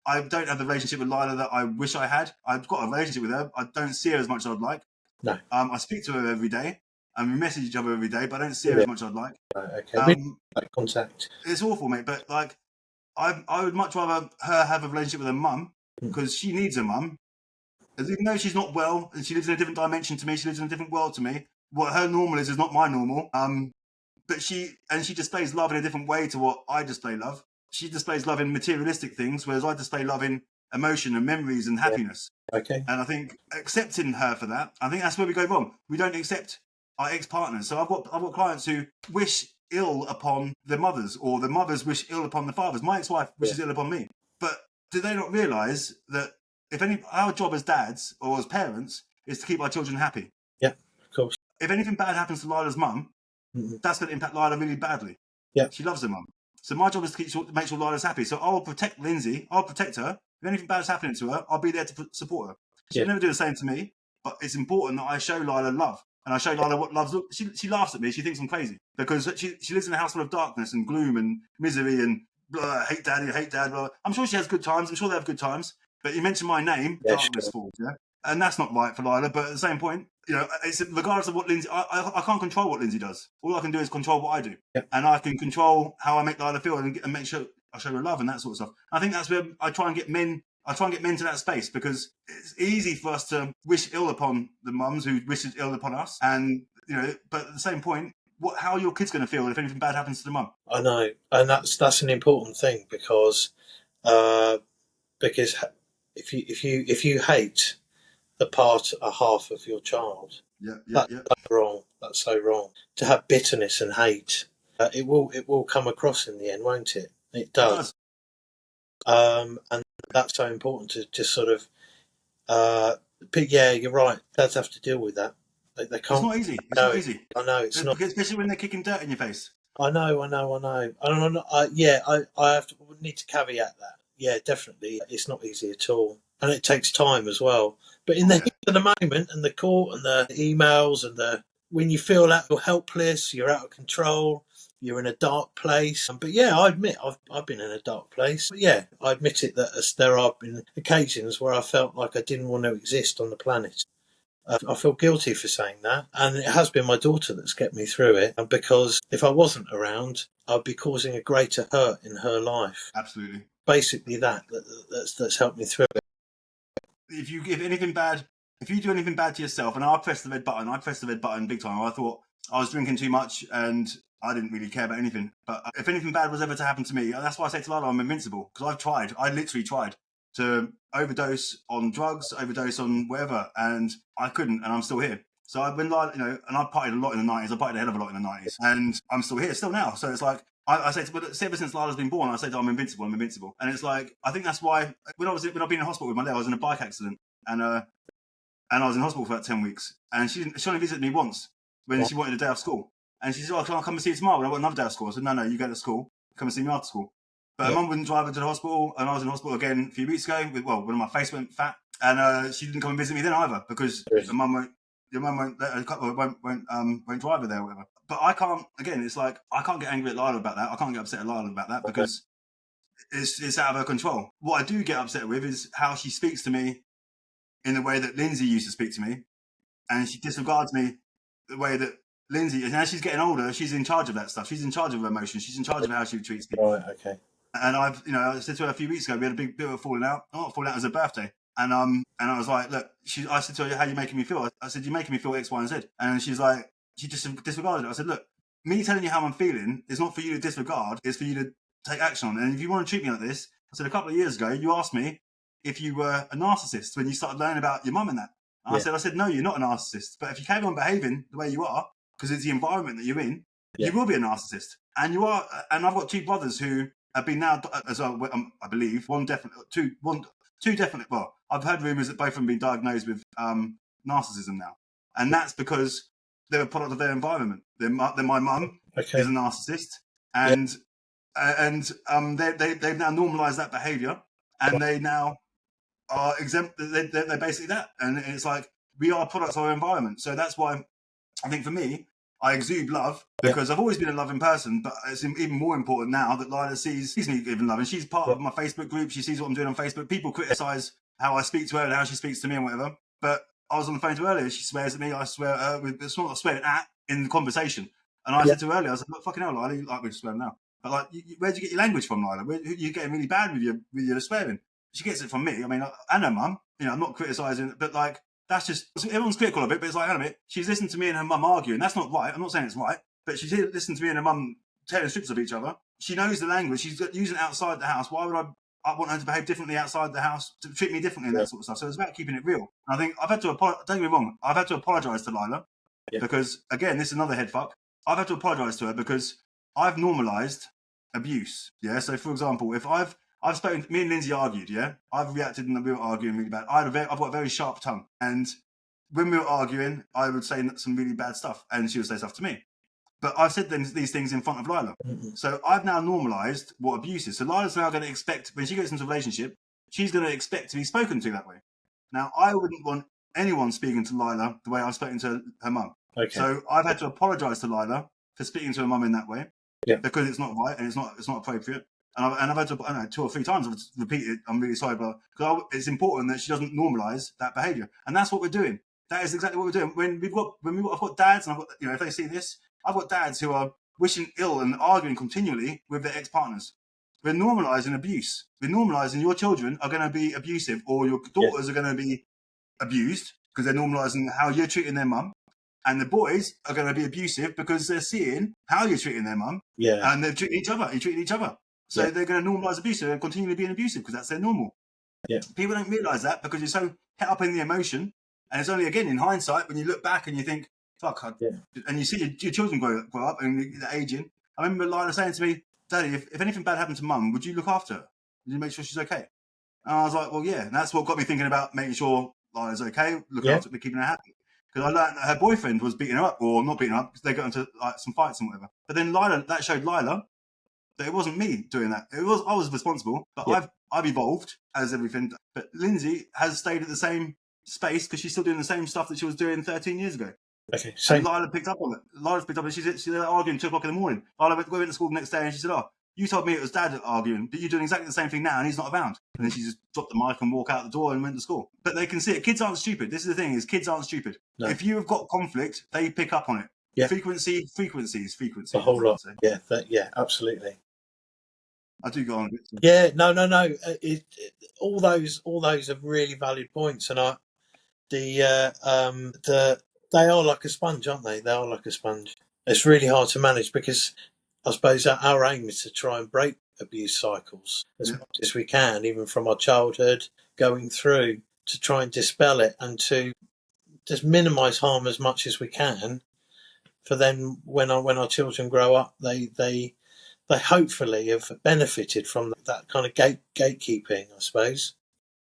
I don't have the relationship with Lila that I wish I had. I've got a relationship with her. I don't see her as much as I'd like. No. I speak to her every day, and we message each other every day, but I don't see her as much as I'd like. Okay. Like contact. It's awful, mate. But like, I would much rather her have a relationship with her mum, because she needs her mum. Even though she's not well and she lives in a different dimension to me, she lives in a different world to me. What her normal is not my normal. But she displays love in a different way to what I display love. She displays love in materialistic things, whereas I display love in emotion and memories and happiness. Okay. And I think accepting her for that, I think that's where we go wrong. We don't accept our ex-partners. So I've got clients who wish ill upon their mothers, or the mothers wish ill upon the fathers. My ex-wife wishes ill upon me. But do they not realise that our job as dads or as parents is to keep our children happy? Yeah, of course. If anything bad happens to Lila's mum, that's going to impact Lila really badly. Yeah. She loves her mum. So my job is to make sure Lila's happy. So I'll protect Lindsay. I'll protect her. If anything bad is happening to her, I'll be there to support her. She'll never do the same to me, but it's important that I show Lila love. And I show Lila what love's look. She laughs at me. She thinks I'm crazy because she lives in a house full of darkness and gloom and misery and blah, hate dad. Blah. I'm sure she has good times. I'm sure they have good times. But you mentioned my name, darkness falls, yeah? And that's not right for Lila. But at the same point, it's regardless of what Lindsay, I can't control what Lindsay does. All I can do is control what I do. Yep. And I can control how I make Lila feel and make sure I show her love and that sort of stuff. I think that's where I try and get men to that space, because it's easy for us to wish ill upon the mums who wish ill upon us. And, but at the same point, how are your kids going to feel if anything bad happens to the mum? I know. And that's an important thing, because if you hate a half of your child, that's wrong. That's so wrong. To have bitterness and hate, it will come across in the end, won't it? It does. And that's so important to just sort of. But yeah, you're right. Dads have to deal with that. They can't. It's not easy. It's not easy. I know it's not, especially when they're kicking dirt in your face. I know. I need to caveat that. Yeah, definitely, it's not easy at all, and it takes time as well. But in the heat of the moment, and the court, and the emails, and when you feel that you're helpless, you're out of control, you're in a dark place. But yeah, I admit I've been in a dark place. But yeah, I admit it that there have been occasions where I felt like I didn't want to exist on the planet. I feel guilty for saying that, and it has been my daughter that's kept me through it. And because if I wasn't around, I'd be causing a greater hurt in her life. Absolutely. Basically, that's helped me through it. If you do anything bad to yourself, and I pressed the red button big time. I thought I was drinking too much, and I didn't really care about anything. But if anything bad was ever to happen to me, that's why I say to Lila, I'm invincible, because I've tried. I literally tried to overdose on drugs, overdose on whatever, and I couldn't, and I'm still here. So I've been like, and I partied a lot in the 90s. I partied a hell of a lot in the 90s, and I'm still here, still now. So it's like, I say, but ever since Lila's been born, I say, I'm invincible, I'm invincible. And it's like, I think that's why when I've been in hospital with my dad, I was in a bike accident, and I was in hospital for about 10 weeks, and she only visited me once when she wanted a day off school. And she said, can I come and see you tomorrow when I've got another day off school? I said, no, you go to school, come and see me after school. But her mum wouldn't drive her to the hospital, and I was in hospital again a few weeks ago when my face went fat, and she didn't come and visit me then either, because your mum won't drive her there or whatever. But I can't, again, it's like, I can't get angry at Lila about that. I can't get upset at Lila about that because it's out of her control. What I do get upset with is how she speaks to me in the way that Lindsay used to speak to me, and she disregards me the way that Lindsay, and as she's getting older, she's in charge of that stuff. She's in charge of her emotions. She's in charge of how she treats people. Right, okay. And I said to her a few weeks ago, we had a big bit of a falling out. Not falling out, it was her birthday. And I was like, look, I said to her, how are you making me feel? I said, you're making me feel X, Y, and Z. And she's like, she just disregarded it. I said, look, me telling you how I'm feeling is not for you to disregard, it's for you to take action on. And if you want to treat me like this, I said, a couple of years ago, you asked me if you were a narcissist when you started learning about your mum and that. And I said, no, you're not a narcissist. But if you carry on behaving the way you are, because it's the environment that you're in, you will be a narcissist. And you are. And I've got two brothers who have been now, as well, I believe, two definite. Well, I've heard rumours that both of them have been diagnosed with narcissism now, and that's because they're a product of their environment. My mum is a narcissist, and they've now normalised that behaviour, and they now are exempt. They're basically that, and it's like we are products of our environment. So that's why I think for me, I exude love because I've always been a loving person, but it's even more important now that Lila sees me giving love, and she's part of my Facebook group. She sees what I'm doing on Facebook. People criticise how I speak to her and how she speaks to me and whatever. But I was on the phone to her earlier. She swears at me. I swear at her. It's not swearing at in the conversation. And I said to her earlier, I said, look, fucking hell, Lila, you like me to swear now. But like, where'd you get your language from, Lila? You're getting really bad with your swearing. She gets it from me. I mean, and her mum. I'm not criticising, but like, that's just, everyone's critical of it, but it's like, hang on a minute, she's listened to me and her mum arguing. That's not right. I'm not saying it's right, but she's listened to me and her mum telling strips of each other. She knows the language. She's using it outside the house. Why would I want her to behave differently outside the house, to treat me differently and that sort of stuff? So it's about keeping it real. And I think I've had to don't get me wrong, I've had to apologise to Lila because, again, this is another head fuck. I've had to apologise to her because I've normalised abuse. Yeah. So for example, if I've spoken, me and Lindsay argued, I've reacted and we were arguing really bad. I've got a very sharp tongue. And when we were arguing, I would say some really bad stuff and she would say stuff to me. But I've said these things in front of Lila. So I've now normalised what abuse is. So Lila's now going to expect, when she gets into a relationship, she's going to expect to be spoken to that way. Now, I wouldn't want anyone speaking to Lila the way I've spoken to her mum. Okay. So I've had to apologise to Lila for speaking to her mum in that way because it's not right and it's not appropriate. And I've had to, 2 or 3 times, I've repeated, I'm really sorry, but because it's important that she doesn't normalise that behaviour. And that's what we're doing. That is exactly what we're doing. I've got dads, and I've got, if they see this, I've got dads who are wishing ill and arguing continually with their ex-partners. We're normalising abuse. We're normalising your children are going to be abusive, or your daughters are going to be abused because they're normalising how you're treating their mum. And the boys are going to be abusive because they're seeing how you're treating their mum. Yeah. And they're treating each other. You're treating each other. So they're going to normalise abuse. They're continually being abusive because that's their normal. Yeah. People don't realise that because you're so het up in the emotion. And it's only, again, in hindsight, when you look back and you think, fuck, and you see your children grow up and they're aging. I remember Lila saying to me, Daddy, if anything bad happened to mum, would you look after her? Would you make sure she's okay? And I was like, well, yeah. And that's what got me thinking about making sure Lila's okay, looking after her, keeping her happy. Because I learned that her boyfriend was beating her up, or not beating her up, because they got into like some fights and whatever. But then that showed Lila that it wasn't me doing that. I was responsible, but I've evolved as everything. But Lindsay has stayed at the same space because she's still doing the same stuff that she was doing 13 years ago. Okay, so Lila picked up on it. Lila's picked up on it. She's arguing 2 o'clock in the morning. Lila went to school the next day and she said, "Oh, you told me it was Dad arguing, but you're doing exactly the same thing now and he's not around." And then she just dropped the mic and walked out the door and went to school. But they can see it. Kids aren't stupid. This is the thing: is kids aren't stupid. No. If you have got conflict, they pick up on it. Yeah. Frequencies. The whole lot. Yeah, absolutely. I do go on a bit. Yeah, no. All those are really valid points, and they are like a sponge, aren't they? They are like a sponge. It's really hard to manage because I suppose our aim is to try and break abuse cycles as much as we can, even from our childhood going through, to try and dispel it and to just minimise harm as much as we can. For then, when our children grow up, they hopefully have benefited from that kind of gatekeeping, I suppose,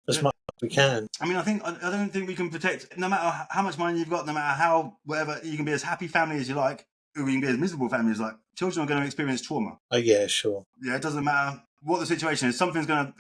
as much as we can. I mean, I don't think we can protect, no matter how much money you've got, no matter how, whatever, you can be as happy family as you like, or you can be as miserable family as you like. Children are going to experience trauma. Oh yeah, sure. Yeah, it doesn't matter what the situation is. You're going to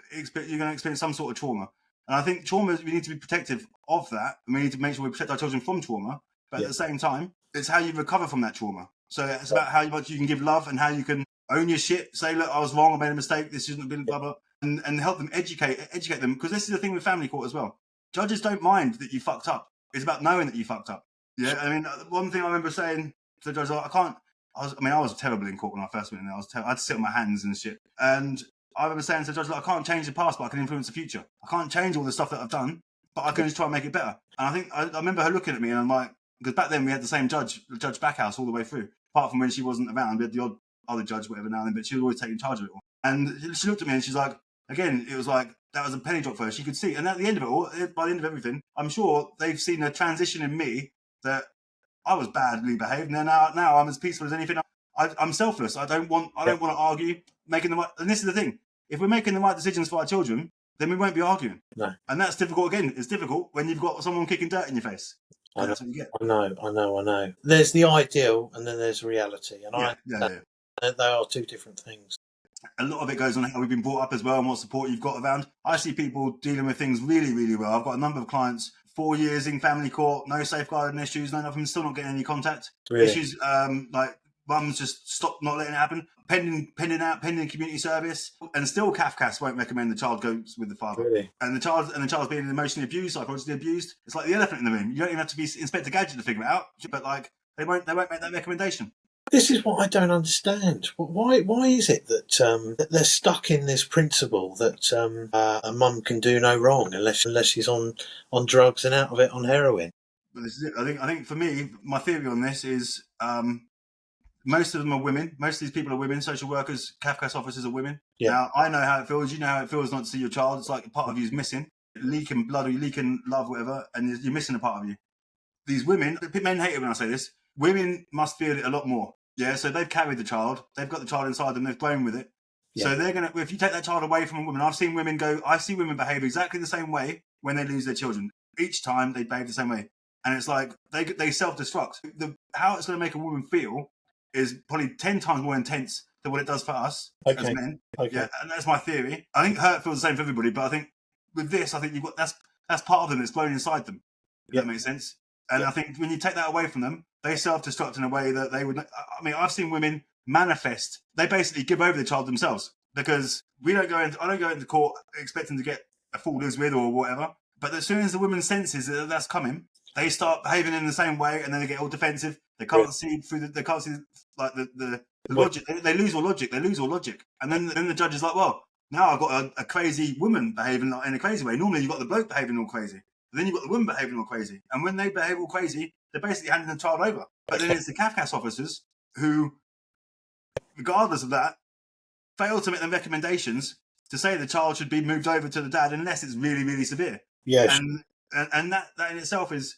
experience some sort of trauma. And I think trauma, we need to be protective of that. And we need to make sure we protect our children from trauma. But at the same time, it's how you recover from that trauma. So it's about how much you can give love and how you can own your shit. Say, look, I was wrong. I made a mistake. This shouldn't have been blah, blah. And help them educate them. Because this is the thing with family court as well. Judges don't mind that you fucked up. It's about knowing that you fucked up. Yeah. I mean, one thing I remember saying to the judge, I was terrible in court when I first went in there. I had to sit on my hands and shit. And I remember saying to the judge, I can't change the past, but I can influence the future. I can't change all the stuff that I've done, but I can just try and make it better. And I think I remember her looking at me and I'm like, because back then we had the same judge, Judge Backhouse, all the way through. Apart from when she wasn't around, we had the odd other judge, whatever now and then, but she was always taking charge of it all. And she looked at me and she's like, again, it was like, that was a penny drop for her. She could see. And at the end of it all, by the end of everything, I'm sure they've seen a transition in me that I was badly behaved. And now I'm as peaceful as anything. I'm selfless. I don't want to argue. Making the right, and this is the thing. If we're making the right decisions for our children, then we won't be arguing. No. And that's difficult again. It's difficult when you've got someone kicking dirt in your face. That's what you get. I know. There's the ideal and then there's reality. And they are two different things. A lot of it goes on how we've been brought up as well and what support you've got around. I see people dealing with things really, really well. I've got a number of clients, 4 years in family court, no safeguarding issues, none of them still not getting any contact. Really? Issues like mums just stop not letting it happen, pending community service, and still CAFCAS won't recommend the child goes with the father. Really? And the child's being emotionally abused, psychologically abused. It's like the elephant in the room. You don't even have to be Inspector Gadget to figure it out, but like they won't make that recommendation. This is what I don't understand. Why is it that they're stuck in this principle that a mum can do no wrong unless she's on drugs and out of it on heroin? But this is it. I think for me, my theory on this is most of them are women. Most of these people are women. Social workers, CAFCAS officers are women. Yeah. Now, I know how it feels. You know how it feels not to see your child. It's like a part of you is missing. Leaking blood or leaking love, whatever, and you're missing a part of you. These women, men hate it when I say this, women must feel it a lot more. Yeah, so they've carried the child. They've got the child inside them. They've grown with it. Yeah. So they're going to, if you take that child away from a woman, I see women behave exactly the same way when they lose their children. Each time they behave the same way. And it's like, they self-destruct. How it's going to make a woman feel is probably 10 times more intense than what it does for us as men. Okay. Yeah, and that's my theory. I think hurt feels the same for everybody, but I think with this, I think you've got, that's part of them that's blown inside them. If that makes sense. And I think when you take that away from them, they self-destruct in a way that they would. I mean, I've seen women manifest. They basically give over the child themselves because I don't go into court expecting to get a fool lives with or whatever. But as soon as the woman senses that that's coming, they start behaving in the same way, and then they get all defensive. They can't see through. They can't see like the logic. They lose all logic. And then the judge is like, well, now I've got a crazy woman behaving in a crazy way. Normally you've got the bloke behaving all crazy. And then you've got the women behaving all crazy. And when they behave all crazy, they're basically handing the child over. But then it's the CAFCAS officers who, regardless of that, fail to make the recommendations to say the child should be moved over to the dad unless it's really, really severe. Yes. And that in itself is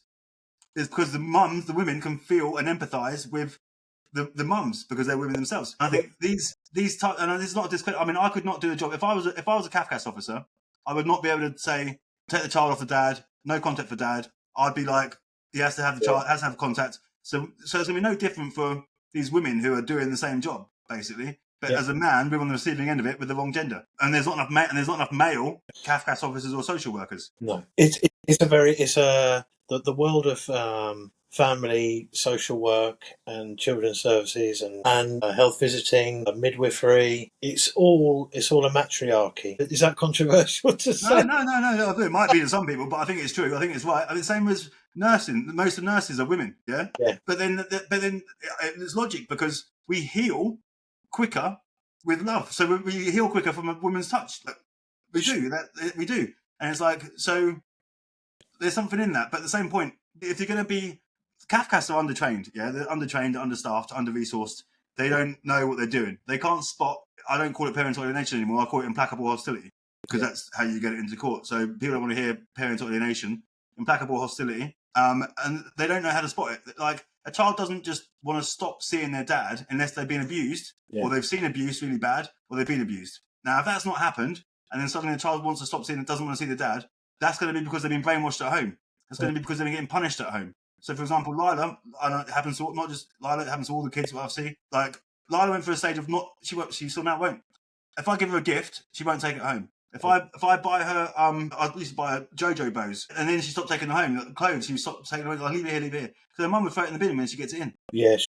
because the women can feel and empathise with the mums because they're women themselves. And I think these type, and this is not a discredit. I mean, I could not do the job if I was a CAFCAS officer. I would not be able to say take the child off the dad, no contact for dad. I'd be like, he has to have the child, has to have contact. So it's going to be no different for these women who are doing the same job, basically. But as a man, we're on the receiving end of it with the wrong gender, and there's not enough male CAFCAS officers or social workers. No, the world of family social work and children's services and health visiting, midwifery. It's all a matriarchy. Is that controversial to say? No. It might be to some people, but I think it's true. I think it's right. I mean, same as nursing. Most of nurses are women. Yeah. But then there's logic because we heal quicker with love. So we heal quicker from a woman's touch. We do. And it's like, so there's something in that. But at the same point, if you're going to be Kafkas are undertrained. Yeah, they're undertrained, understaffed, under-resourced. They don't know what they're doing. They can't spot. I don't call it parental alienation anymore. I call it implacable hostility, because that's how you get it into court. So people don't want to hear parental alienation, implacable hostility, and they don't know how to spot it. Like, a child doesn't just want to stop seeing their dad unless they've been abused, or they've seen abuse really bad, or they've been abused. Now, if that's not happened, and then suddenly a child wants to stop seeing and doesn't want to see the dad, that's going to be because they've been brainwashed at home. That's going to be because they've been getting punished at home. So, for example, Lila, I know it happens to not just Lila, it happens to all the kids what I've seen. Like, Lila went through a stage of she still now won't. If I give her a gift, she won't take it home. If I buy her, I used to buy her JoJo bows, and then she stopped taking them home. Like, clothes, she would stop taking them home. Leave it here, leave it here. Because her mum would throw it in the bin when she gets it in. Yes.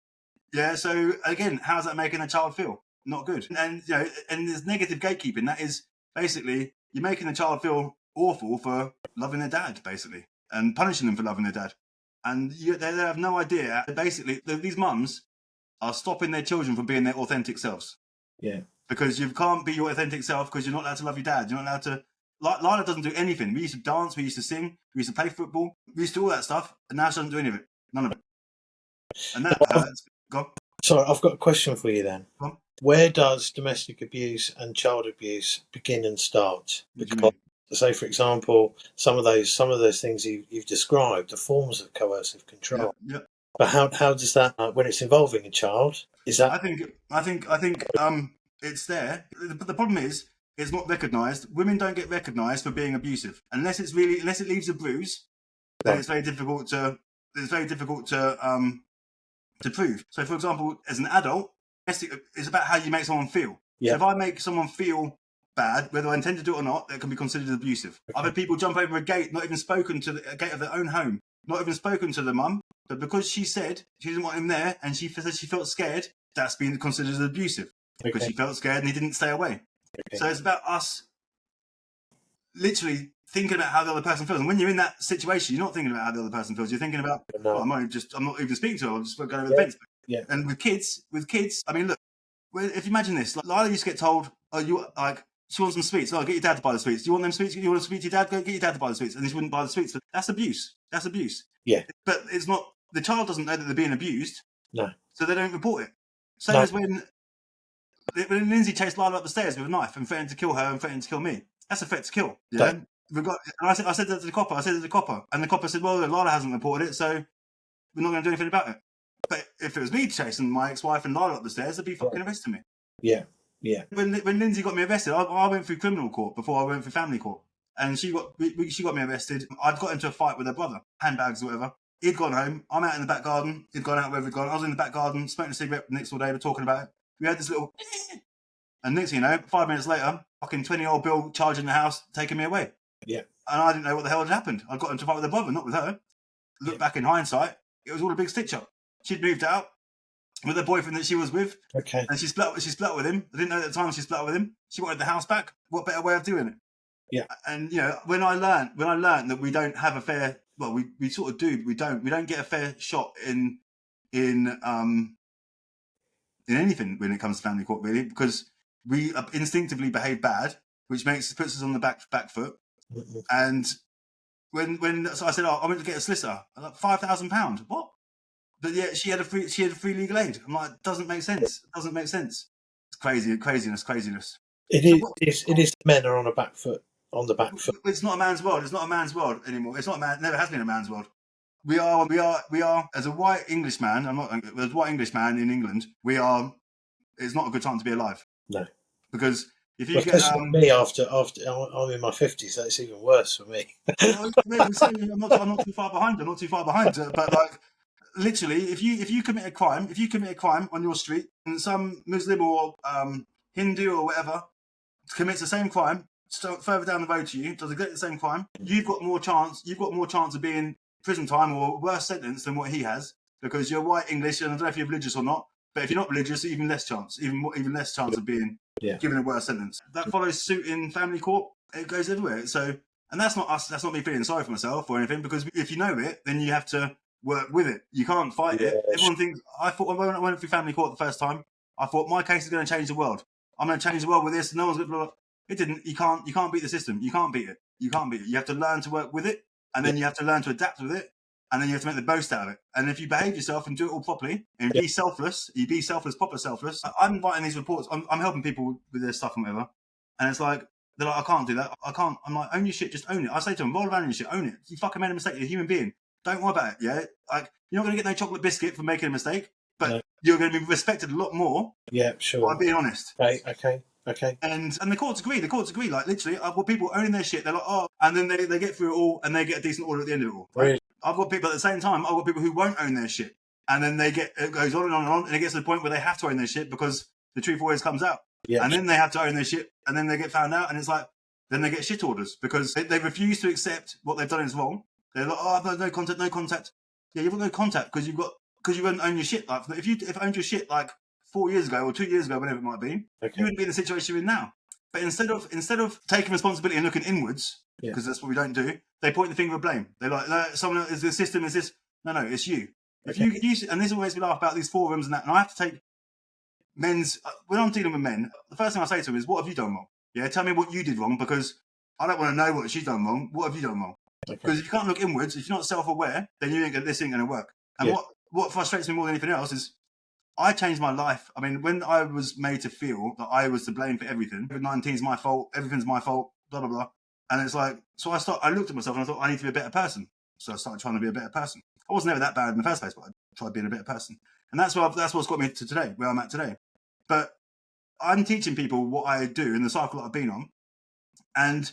Yeah. So again, how's that making a child feel? Not good. And and there's negative gatekeeping. That is basically you're making the child feel awful for loving their dad, basically, and punishing them for loving their dad. And they have no idea. Basically, these mums are stopping their children from being their authentic selves. Yeah. Because you can't be your authentic self because you're not allowed to love your dad. You're not allowed to. Lila doesn't do anything. We used to dance. We used to sing. We used to play football. We used to do all that stuff. And now she doesn't do any of it. None of it. And that hurts. Go on. Sorry, I've got a question for you then. Go on. Where does domestic abuse and child abuse begin and start? Because, say, for example, some of those things you've described are forms of coercive control. Yeah. But how does that, when it's involving a child, is that? I think it's there. But the problem is, it's not recognised. Women don't get recognised for being abusive unless it leaves a bruise. Then it's very difficult to prove. So, for example, as an adult, it's about how you make someone feel. Yeah. So if I make someone feel bad, whether I intend to do it or not, that can be considered abusive. Okay. I've had people jump over a gate, not even spoken to a gate of their own home, not even spoken to the mum, but because she said she didn't want him there and she said she felt scared, that's been considered abusive because she felt scared and he didn't stay away. Okay. So it's about us literally thinking about how the other person feels. And when you're in that situation, you're not thinking about how the other person feels. You're thinking about, I'm not even speaking to her. I'm just going over the fence. Yeah. And with kids, I mean, look, if you imagine this, like Lila used to get told, she wants some sweets. Oh, get your dad to buy the sweets. Do you want them sweets? You want to speak to your dad? Go get your dad to buy the sweets. And she wouldn't buy the sweets. That's abuse. That's abuse. Yeah. But it's not, the child doesn't know that they're being abused. No. So they don't report it. Same as when Lindsay chased Lila up the stairs with a knife and threatened to kill her and threatened to kill me. That's a threat to kill. Yeah. And I said that to the copper. And the copper said, well, Lila hasn't reported it, so we're not going to do anything about it. But if it was me chasing my ex-wife and Lila up the stairs, they'd be fucking arresting me. Yeah. Yeah. When Lindsay got me arrested, I went through criminal court before I went through family court. And she got me arrested. I'd got into a fight with her brother, handbags or whatever. He'd gone home. I'm out in the back garden. He'd gone out wherever he'd gone. I was in the back garden, smoking a cigarette next all day. We're talking about it. We had this little... And next thing you know, 5 minutes later, fucking 20-year-old Bill charging the house, taking me away. Yeah. And I didn't know what the hell had happened. I got into a fight with her brother, not with her. Look back in hindsight, it was all a big stitch-up. She'd moved out with the boyfriend that she was with. Okay. And she split with him. I didn't know at the time she split with him. She wanted the house back. What better way of doing it? Yeah. And when I learned that we don't have a fair, well, we sort of do, but we don't get a fair shot in anything when it comes to family court, really, because we instinctively behave bad, which puts us on the back foot. Mm-hmm. And so I said, I went to get a solicitor. I'm like, £5,000. What? But yeah, she had a free legal aid. I'm like, doesn't make sense. It's craziness. It is. Men are on the back foot. It's not a man's world. It's not a man's world anymore. It's not never has been a man's world. We are as a white Englishman. As a white Englishman in England. It's not a good time to be alive. No, because if you me after I'm in my 50s, so it's even worse for me. I'm not too far behind. But like, literally, if you commit a crime on your street, and some Muslim or Hindu or whatever commits the same crime further down the road to you, does exactly the same crime, you've got more chance of being prison time or worse sentence than what he has, because you're white English, and I don't know if you're religious or not, but if you're not religious, even less chance of being given a worse sentence. That follows suit in family court. It goes everywhere. So, and that's not us. That's not me feeling sorry for myself or anything, because if you know it, then you have to work with it. You can't fight it. Everyone thinks. I thought when I went through family court the first time, I thought my case is going to change the world. I'm going to change the world with this. No one's going to. It didn't. You can't beat the system. You can't beat it. You have to learn to work with it, and then you have to learn to adapt with it. and then you have to make the most out of it. And if you behave yourself and do it all properly and be selfless, proper selfless. I'm writing these reports. I'm helping people with their stuff and whatever. And it's like, they're like, I can't do that. I can't. I'm like, own your shit. Just own it. I say to them, roll around in your shit. Own it. You fucking made a mistake. You're a human being. Don't worry about it. Yeah. Like, you're not going to get no chocolate biscuit for making a mistake, but you're going to be respected a lot more. Yeah, sure. By being honest. Okay. And the courts agree. Like, literally, I've got people owning their shit. They're like, oh, and then they get through it all and they get a decent order at the end of it all. Right? Really? I've got people at the same time. I've got people who won't own their shit, and then it goes on and on and on, and it gets to the point where they have to own their shit because the truth always comes out. Yeah. And then they have to own their shit, and then they get found out, and it's like, then they get shit orders because they refuse to accept what they've done is wrong. They're like, oh, I've got no contact. Yeah, you've got no contact because you wouldn't own your shit. Like, if I owned your shit like 4 years ago or 2 years ago, whatever it might be, you wouldn't be in the situation you're in now. But instead of taking responsibility and looking inwards, because that's what we don't do, they point the finger of blame. They're like, someone is the system, is this? No, it's you. If you and this always makes me laugh about these forums and that, and I have to take men's, when I'm dealing with men, the first thing I say to them is, what have you done wrong? Yeah, tell me what you did wrong, because I don't want to know what she's done wrong. What have you done wrong? Because if you can't look inwards, if you're not self-aware, then this ain't going to work. And what frustrates me more than anything else is I changed my life. I mean, when I was made to feel that I was to blame for everything, COVID-19 is my fault, everything's my fault, blah, blah, blah. And it's like, so I looked at myself and I thought, I need to be a better person. So I started trying to be a better person. I wasn't ever that bad in the first place, but I tried being a better person. And that's what's got me to today, where I'm at today. But I'm teaching people what I do in the cycle that I've been on. And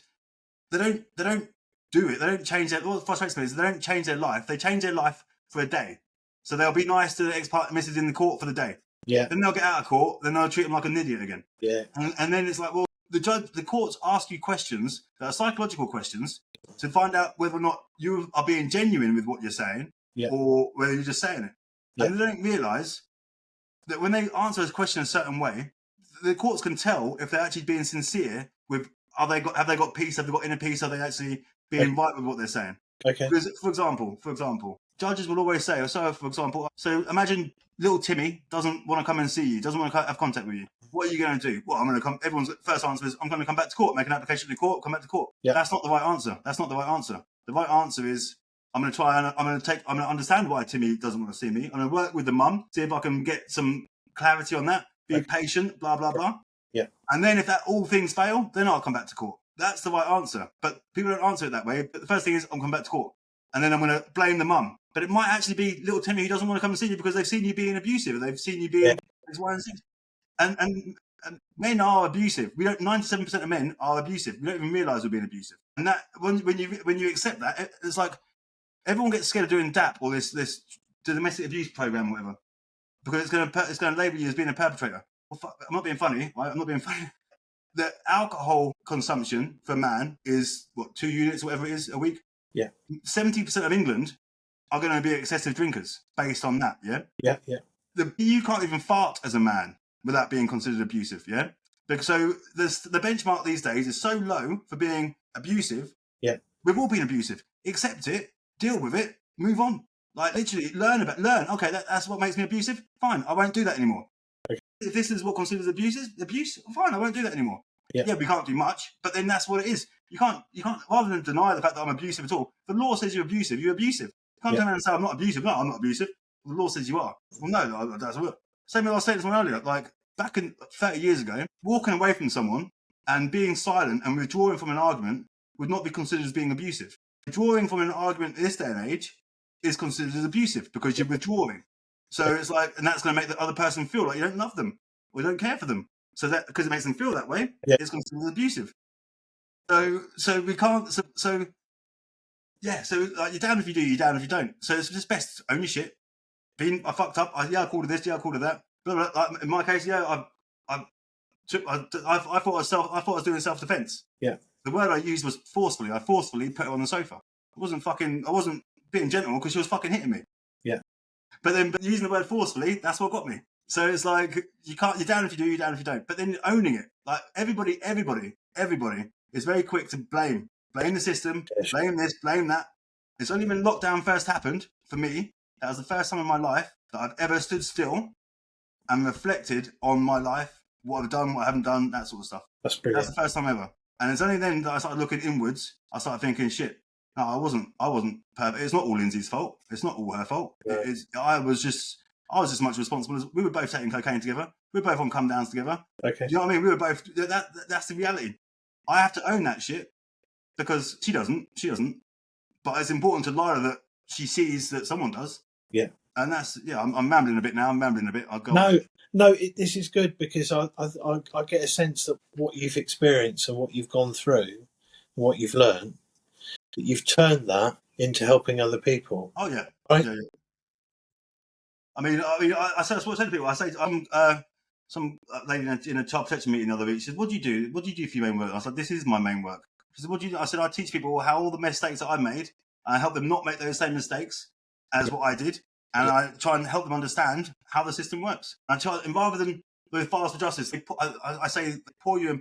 they don't do it. They don't change their, what frustrates me is they don't change their life. They change their life for a day. So they'll be nice to the ex-missus in the court for the day. Yeah. Then they'll get out of court. Then they'll treat them like an idiot again. Yeah. And then it's like, well, the courts ask you questions that are psychological questions to find out whether or not you are being genuine with what you're saying, or whether you're just saying it. Yeah. And they don't realise that when they answer a question a certain way, the courts can tell if they're actually being sincere with, have they got peace? Have they got inner peace? Are they actually being right with what they're saying? Okay. Because, for example, judges will always say, so imagine little Timmy doesn't want to come and see you, doesn't want to have contact with you. What are you going to do? Well, I'm going to come. Everyone's first answer is, I'm going to come back to court, make an application to court, come back to court. Yeah. That's not the right answer. The right answer is, I'm going to understand why Timmy doesn't want to see me. I'm going to work with the mum, see if I can get some clarity on that. Be patient, blah, blah, blah. Yeah. And then if all things fail, then I'll come back to court. That's the right answer. But people don't answer it that way. But the first thing is, I'm coming back to court. And then I'm going to blame the mum. But it might actually be little Timmy who doesn't want to come and see you because they've seen you being abusive. They've seen you being X, Y, and Z. And men are abusive. 97% of men are abusive. We don't even realise we're being abusive. And that when you accept that, it's like everyone gets scared of doing DAP or this domestic abuse program or whatever, because it's going to label you as being a perpetrator. Well, I'm not being funny. Right? I'm not being funny. The alcohol consumption for man is 2 units, whatever it is, a week. Yeah. 70% of England are going to be excessive drinkers based on that. Yeah. Yeah. Yeah. You can't even fart as a man without being considered abusive. Yeah. Because so the benchmark these days is so low for being abusive. Yeah. We've all been abusive. Accept it, deal with it, move on. Like literally learn. Okay, that's what makes me abusive. Fine, I won't do that anymore. Okay. If this is what considers abuse, fine, I won't do that anymore. Yeah, we can't do much, but then that's what it is. You can't rather than deny the fact that I'm abusive at all. The law says you're abusive. You're abusive. You can't turn around and say I'm not abusive. No, I'm not abusive. The law says you are. Well, no, that's what. Same as I was saying to someone earlier. Like back in 30 years ago, walking away from someone and being silent and withdrawing from an argument would not be considered as being abusive. Withdrawing from an argument in this day and age is considered as abusive because you're withdrawing. So it's like, and that's going to make the other person feel like you don't love them or you don't care for them. So that because it makes them feel that way, it's considered abusive. So we can't. So like, you're down if you do, you're down if you don't. So it's just best to own your shit. I fucked up. I called it this. I called it that. But like in my case, I thought I was doing self-defense. Yeah. The word I used was forcefully. I forcefully put her on the sofa. I wasn't being gentle because she was fucking hitting me. Yeah. But using the word forcefully, that's what got me. So it's like you're down if you do, you're down if you don't. But then owning it, like everybody is very quick to blame the system, blame this, blame that. It's only when lockdown first happened for me. That was the first time in my life that I've ever stood still and reflected on my life, what I've done, what I haven't done, that sort of stuff. That's brilliant. That's the first time ever. And it's only then that I started looking inwards. I started thinking, shit, No, I wasn't. Perfect. It's not all Lindsay's fault. It's not all her fault. Yeah. It is. I was just as much responsible as we were both taking cocaine together. We were both on come downs together. Okay. Do you know what I mean? We were both. That's the reality. I have to own that shit because she doesn't. She doesn't. But it's important to Lyra that she sees that someone does. Yeah. And that's I'm rambling a bit now. I'm rambling a bit. I'll go. No. This is good because I get a sense that what you've experienced and what you've gone through, what you've learned, that you've turned that into helping other people. Oh yeah. Right. Yeah. I mean, I say that's what I say to people. I say some lady in a child protection meeting the other week. She said, "What do you do? What do you do for your main work?" I said, "This is my main work." She said, "What do you do?" I said, "I teach people how all the mistakes that I made, I help them not make those same mistakes as what I did, and I try and help them understand how the system works. And rather than with Fast for Justice, I say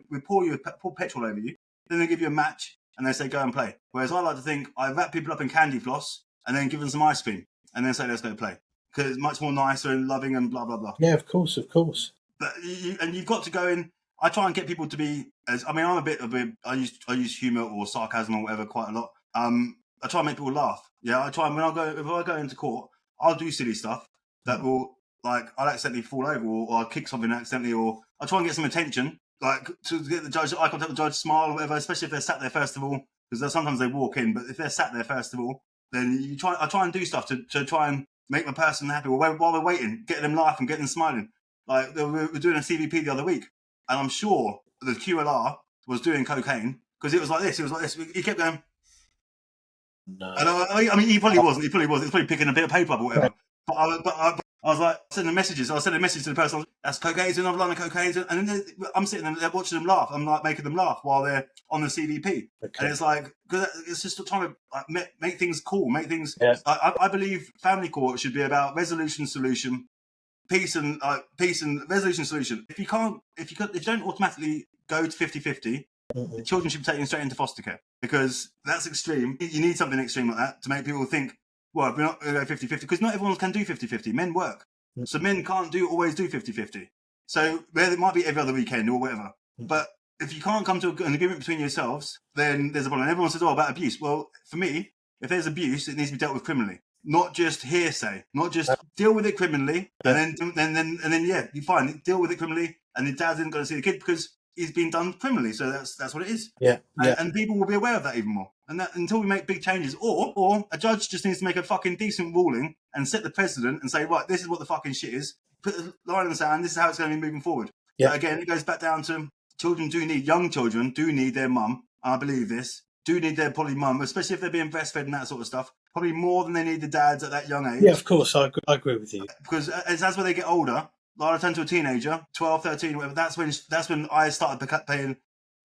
we pour petrol over you, then they give you a match and they say go and play. Whereas I like to think I wrap people up in candy floss and then give them some ice cream and then say let's go play." Because it's much more nicer and loving and blah, blah, blah. Yeah, of course. But you've got to go in. I try and get people to be I'm a bit of a, I use humour or sarcasm or whatever quite a lot. I try and make people laugh. Yeah, if I go into court, I'll do silly stuff that will, like, I'll accidentally fall over or I'll kick something accidentally, or I'll try and get some attention, like to get the judge, eye contact with the judge, smile or whatever, especially if they're sat there first of all, because sometimes they walk in, but if they're sat there first of all, then I try and do stuff to try and make my person happy while we're waiting, getting them laughing, getting them smiling. Like we were doing a CVP the other week, and I'm sure the QLR was doing cocaine because it was like this. He kept going. No. And I mean, he probably wasn't. He was probably picking a bit of paper up or whatever. But I was like sending messages. I was sending a message to the person. That's cocaine. It's another line of cocaine. And then I'm sitting there, they're watching them laugh. I'm like making them laugh while they're on the CVP. Okay. And it's like, because it's just trying to make things cool, make things. Yeah. I believe family court should be about resolution, solution, peace and resolution, solution. If you don't automatically go to 50-50, the children should be taken straight into foster care, because that's extreme. You need something extreme like that to make people think, well, if we're not going to go 50-50, because not everyone can do 50-50. Men work. So men can't always do 50-50. So it might be every other weekend or whatever. But if you can't come to an agreement between yourselves, then there's a problem. And everyone says, about abuse. Well, for me, if there's abuse, it needs to be dealt with criminally. Not just hearsay, not just deal with it criminally, and then you fine, deal with it criminally, and the dad isn't going to see the kid because he's been done criminally. So that's what it is. Yeah. And people will be aware of that even more. And that until we make big changes, or a judge just needs to make a fucking decent ruling and set the precedent and say, right, this is what the fucking shit is. Put a line in the sand. This is how it's going to be moving forward. Yeah. But again, it goes back down to young children do need their mum. I believe this. Do need their probably mum, especially if they're being breastfed and that sort of stuff. Probably more than they need the dads at that young age. Yeah, of course, I agree with you. Because as when they get older, like I turned to a teenager, 12, 13, whatever. That's when I started playing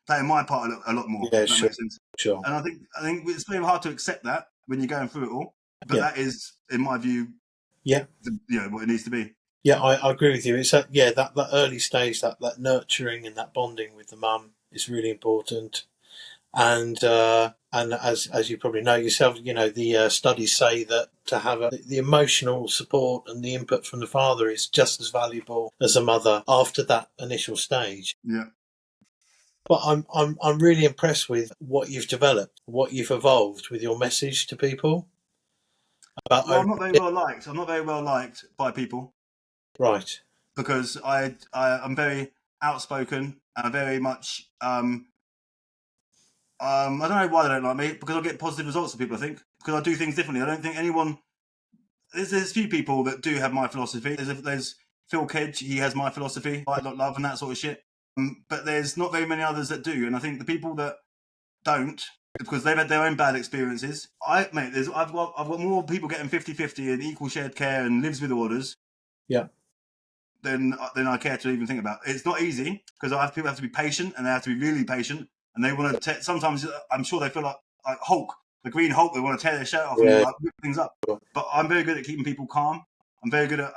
my part a lot more. Yeah, sure. Makes sense. Sure. And I think it's very hard to accept that when you're going through it all. But that is, in my view, what it needs to be. Yeah, I agree with you. It's that early stage, that nurturing and that bonding with the mum is really important. And as you probably know yourself, the studies say that to have the emotional support and the input from the father is just as valuable as a mother after that initial stage. Yeah. But I'm really impressed with what you've developed, what you've evolved with your message to people. I'm not very well liked. I'm not very well liked by people. Right. Because I'm very outspoken and very much. I don't know why they don't like me, because I get positive results from people, I think, because I do things differently. I don't think anyone... There's a few people that do have my philosophy. There's Phil Kedge, he has my philosophy, I like love and that sort of shit. But there's not very many others that do, and I think the people that don't, because they've had their own bad experiences... I've got more people getting 50-50 and equal shared care and lives with orders than I care to even think about. It's not easy, because people have to be patient, and they have to be really patient. And they want to sometimes I'm sure they feel like Hulk, the Green Hulk. They want to tear their shirt off and rip things up. But I'm very good at keeping people calm. I'm very good at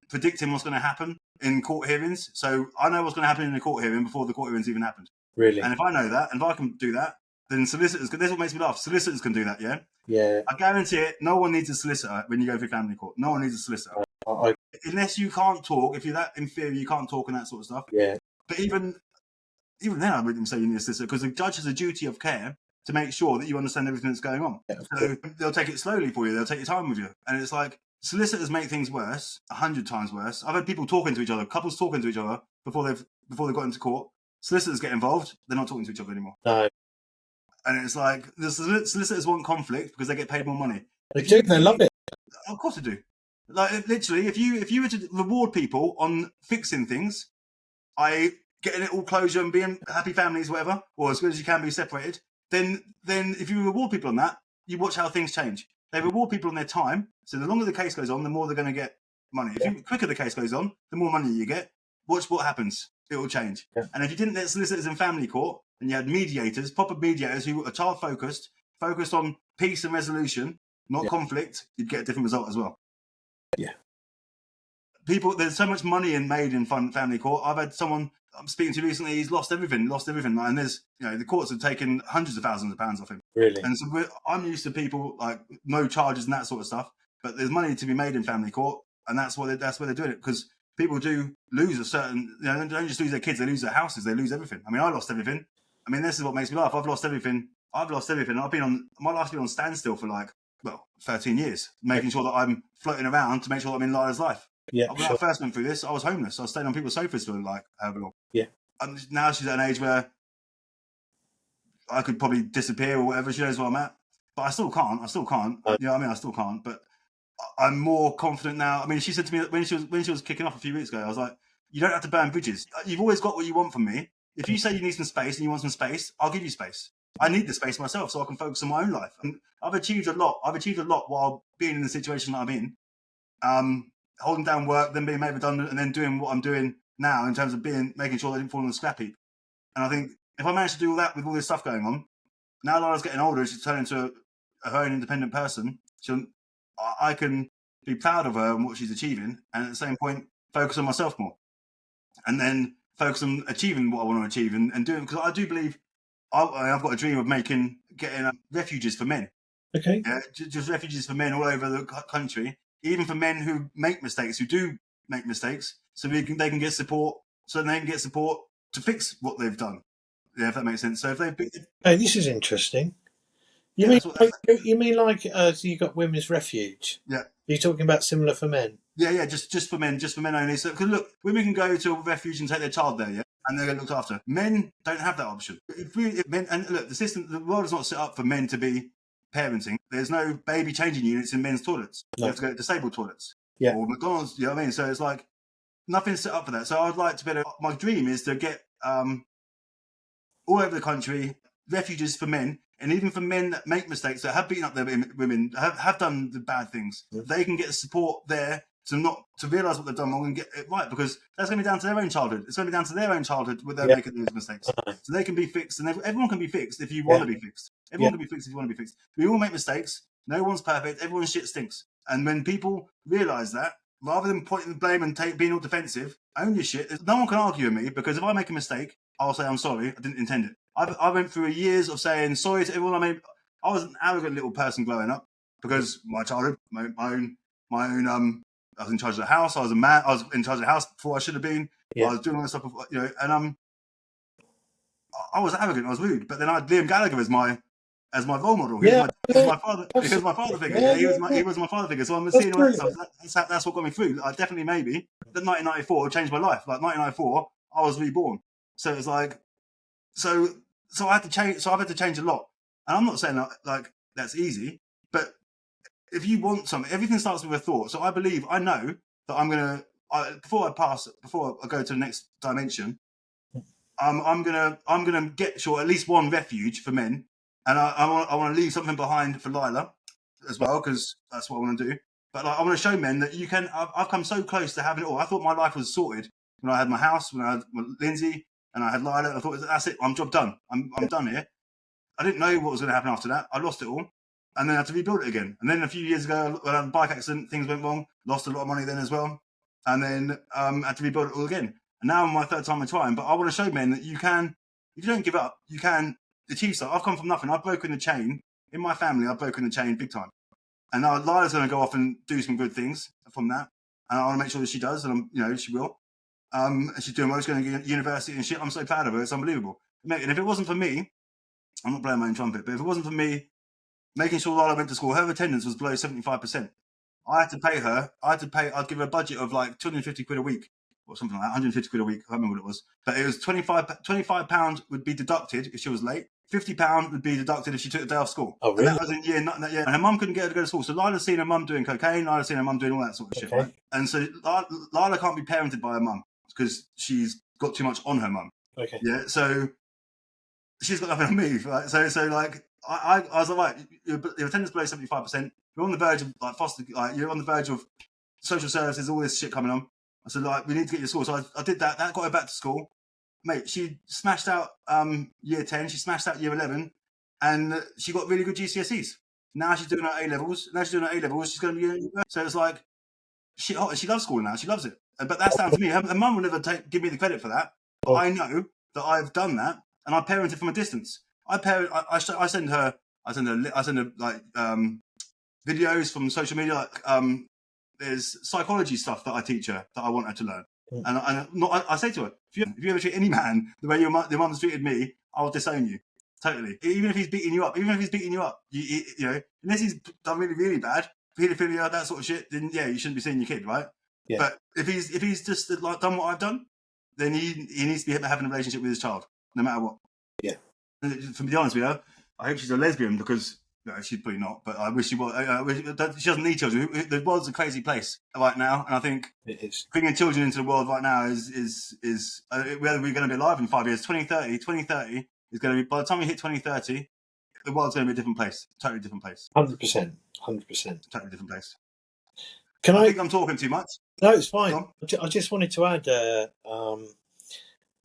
predicting what's going to happen in court hearings. So I know what's going to happen in the court hearing before the court hearings even happened. Really? And if I know that, and if I can do that, then solicitors. This is what makes me laugh. Solicitors can do that. Yeah. Yeah. I guarantee it. No one needs a solicitor when you go through family court. No one needs a solicitor unless you can't talk. If you're that inferior, you can't talk and that sort of stuff. Yeah. But even then, I wouldn't say you need a solicitor, because the judge has a duty of care to make sure that you understand everything that's going on. So they'll take it slowly for you. They'll take your time with you. And it's like, solicitors make things worse, 100 times worse. I've had people talking to each other, couples talking to each other before they've got into court. Solicitors get involved, they're not talking to each other anymore. No. And it's like, the solicitors want conflict because they get paid more money. They love it. Of course they do. Like, literally, if you were to reward people on fixing things, getting it all closure and being happy families, whatever, or as good as you can be separated, then if you reward people on that, you watch how things change. They reward people on their time, so the longer the case goes on, the more they're going to get money. If the quicker the case goes on, the more money you get. Watch what happens. It will change. Yeah. And if you didn't let solicitors in family court, and you had mediators, proper mediators who are child-focused, focused on peace and resolution, not conflict, you'd get a different result as well. Yeah. There's so much money made in family court. I've had someone I'm speaking to recently, he's lost everything. And there's, the courts have taken hundreds of thousands of pounds off him. Really? And so I'm used to people like no charges and that sort of stuff, but there's money to be made in family court, and that's why they're doing it, because people do lose a certain, they don't just lose their kids, they lose their houses, they lose everything. I mean, I lost everything. I mean, this is what makes me laugh. I've lost everything. My life's been on standstill for 13 years, making sure that I'm floating around to make sure that I'm in Lila's life. Yeah. When I first went through this, I was homeless. I was staying on people's sofas for however long. Yeah. And now she's at an age where I could probably disappear or whatever. She knows where I'm at, but I still can't. I still can't. I still can't. But I'm more confident now. I mean, she said to me when she was kicking off a few weeks ago, I was like, "You don't have to burn bridges. You've always got what you want from me. If you say you need some space and you want some space, I'll give you space. I need the space myself so I can focus on my own life. And I've achieved a lot. while being in the situation that I'm in. Holding down work, then being made redundant, and then doing what I'm doing now in terms of making sure I didn't fall on the scrap heap. And I think if I manage to do all that with all this stuff going on, now Lara's getting older, she's turning into her own independent person. I can be proud of her and what she's achieving, and at the same point, focus on myself more. And then focus on achieving what I want to achieve and doing, because I do believe I've got a dream of getting refuges for men. Okay. Yeah, just refuges for men all over the country, even for men who make mistakes, who do make mistakes, so they can get support, to fix what they've done. Yeah, if that makes sense. So if they've been... Hey, this is interesting. You mean like you got women's refuge? Yeah. You're talking about similar for men? Yeah, just for men only. So, because look, women can go to a refuge and take their child there, yeah, and they're get looked after. Men don't have that option. If men, and look, the world is not set up for men to be parenting. There's no baby changing units in men's toilets. No. You have to go to disabled toilets. Yeah. Or McDonald's, you know what I mean? So it's like nothing's set up for that. So I'd like to be my dream is to get all over the country refuges for men, and even for men that make mistakes, that have beaten up their women, have done the bad things. Yeah. They can get support there to realise what they've done wrong and get it right, because that's going to be down to their own childhood. It's going to be down to their own childhood where they're making these mistakes. So they can be fixed, and everyone can be fixed if you want to be fixed. Everyone can be fixed if you want to be fixed. We all make mistakes. No one's perfect. Everyone's shit stinks. And when people realise that, rather than pointing the blame and being all defensive, own your shit. No one can argue with me, because if I make a mistake, I'll say, I'm sorry, I didn't intend it. I went through years of saying sorry to everyone. I was an arrogant little person growing up, because my childhood, my own, I was in charge of the house. I was a man. I was in charge of the house before I should have been. Yeah. I was doing all this stuff, and I was arrogant. I was rude. But then I had Liam Gallagher as my role model. He was my father. He was my father figure. Yeah, he was my father figure. So I'm seeing all that stuff. That's what got me through. Definitely, maybe. But 1994 changed my life. 1994, I was reborn. So it's like, so I had to change. So I've had to change a lot. And I'm not saying that that's easy, but if you want something, everything starts with a thought. So I know that I'm gonna before I go to the next dimension, I'm gonna get at least one refuge for men, and I want to leave something behind for Lila as well, because that's what I want to do. But I want to show men that you can. I've come so close to having it all. I thought my life was sorted when I had my house, when I had Lindsay, and I had Lila. I thought, that's it. I'm job done. I'm done here. I didn't know what was going to happen after that. I lost it all. And then I had to rebuild it again. And then a few years ago, when I had a bike accident, things went wrong. Lost a lot of money then as well. And then had to rebuild it all again. And now I'm my third time trying. But I want to show men that you can, if you don't give up, you can achieve stuff. I've come from nothing. I've broken the chain. In my family, I've broken the chain big time. And now Lila's going to go off and do some good things from that. And I want to make sure that she does. And she will. And she's doing well. She's going to university and shit. I'm so proud of her. It's unbelievable. Mate, and if it wasn't for me, I'm not blowing my own trumpet, but if it wasn't for me making sure Lala went to school, her attendance was below 75%. I had to pay her. I'd give her a budget of like 250 quid a week or something like that, 150 quid a week. I can't remember what it was. But it was £25 would be deducted if she was late. £50 would be deducted if she took a day off school. Oh, really? And that was in year, not that year. And her mum couldn't get her to go to school. So Lala's seen her mum doing cocaine. Lala's seen her mum doing all that sort of shit, right? And so Lala can't be parented by her mum because she's got too much on her mum. Okay. Yeah. So she's got nothing on me. Right? So like, I was like, right, your attendance below 75%. You're on the verge of like foster, like you're on the verge of social services, all this shit coming on. I said, like, we need to get you to school. So I did that. That got her back to school. Mate, she smashed out year 10. She smashed out year 11. And she got really good GCSEs. Now she's doing her A-levels. She's going to be... So it's like, she loves school now. She loves it. But that's down to me. Her mum will never give me the credit for that. But I know that I've done that. And I parented from a distance. I send her like videos from social media, like there's psychology stuff that I teach her that I want her to learn. And I say to her, if you ever treat any man the way your mum's treated me, I'll disown you. Totally. Even if he's beating you up, you know, unless he's done really, really bad, paedophilia, that sort of shit, then yeah, you shouldn't be seeing your kid, right? Yeah. But if he's just like done what I've done, then he needs to be having a relationship with his child, no matter what. Yeah. And to be honest with you, I hope she's a lesbian because she's probably not, but I wish she was. She doesn't need children. The world's a crazy place right now, and I think it is. Bringing children into the world right now is whether we're going to be alive in 5 years. 2030 is going to be, by the time we hit 2030, the world's going to be a different place, totally different place. 100%, totally different place. I think I'm talking too much? No, it's fine. I just wanted to add.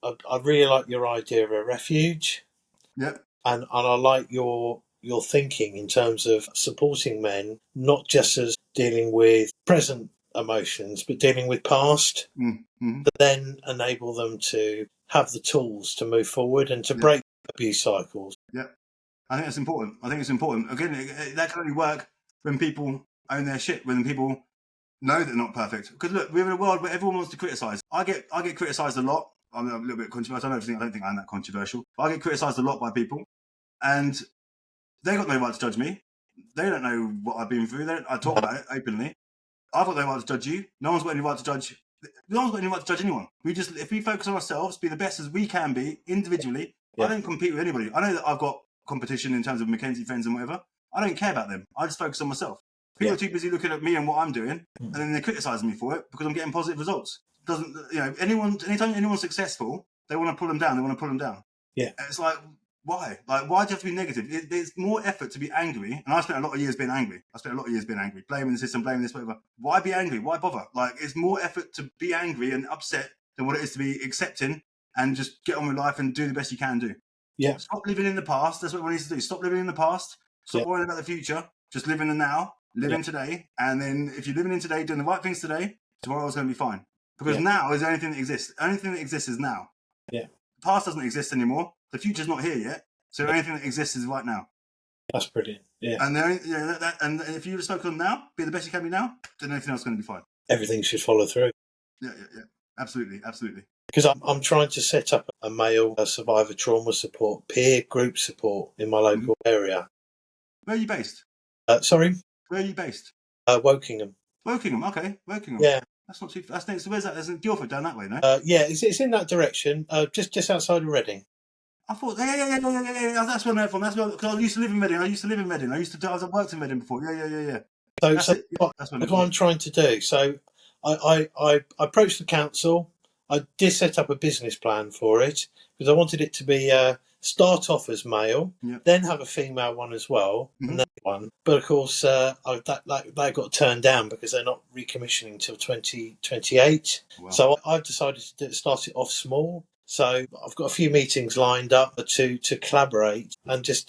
I really like your idea of a refuge. Yep. And I like your thinking in terms of supporting men, not just as dealing with present emotions, but dealing with past, but then enable them to have the tools to move forward and to break abuse cycles. Yeah, I think it's important. Again, that can only work when people own their shit, when people know they're not perfect. Because look, we're in a world where everyone wants to criticise. I get criticised a lot. I'm a little bit controversial. I don't think I'm that controversial. But I get criticised a lot by people. And they got no right to judge me. They don't know what I've been through. I talk about it openly. I've got no right to judge you. No one's got any right to judge. No one's got any right to judge anyone. If we focus on ourselves, be the best as we can be individually. I don't compete with anybody. I know that I've got competition in terms of Mackenzie friends and whatever. I don't care about them. I just focus on myself. People are too busy looking at me and what I'm doing, and then they're criticising me for it because I'm getting positive results. Anytime anyone's successful, they want to pull them down. Yeah. And it's like, why? Like, why do you have to be negative? There's more effort to be angry. And I spent a lot of years being angry. Blaming the system, blaming this, whatever. Why be angry? Why bother? Like, it's more effort to be angry and upset than what it is to be accepting and just get on with life and do the best you can do. Yeah. Stop living in the past. That's what everyone needs to do. Stop living in the past. Stop worrying about the future. Just live in the now. Live in today. And then if you're living in today, doing the right things today, tomorrow's going to be fine. Because now is the only thing that exists. The only thing that exists is now. Yeah. The past doesn't exist anymore. The future's not here yet. So the only thing that exists is right now. That's brilliant. Yeah. And and if you just focus on now, be the best you can be now, then everything else is going to be fine. Everything should follow through. Yeah. Absolutely. Because I'm trying to set up a male survivor trauma support, peer group support in my local area. Where are you based? Sorry? Where are you based? Wokingham. Okay. Wokingham. Yeah. That's not too... That's next... Where's that? There's Guildford down that way, no? Yeah, it's in that direction, just outside of Reading. I thought, yeah. That's where I'm from. That's where... Because I used to live in Reading. I worked in Reading before. Yeah. So that's what I'm trying to do. So I approached the council. I did set up a business plan for it because I wanted it to be start off as male, then have a female one as well, and then one. But of course, that got turned down because they're not recommissioning till 2028. Wow. So I've decided to start it off small. So I've got a few meetings lined up to collaborate and just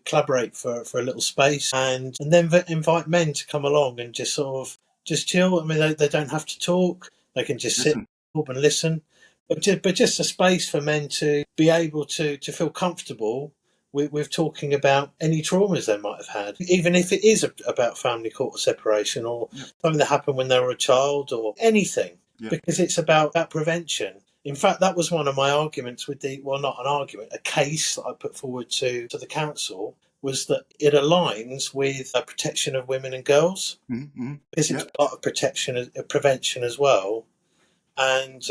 collaborate for a little space and then invite men to come along and just sort of just chill. I mean, they don't have to talk. They can just sit and listen. But just a space for men to be able to feel comfortable with talking about any traumas they might have had, even if it is about family court separation or something that happened when they were a child or anything, because it's about prevention. In fact, that was one of my arguments with not an argument, a case that I put forward to the council, was that it aligns with protection of women and girls. Mm-hmm. It's part of prevention as well. And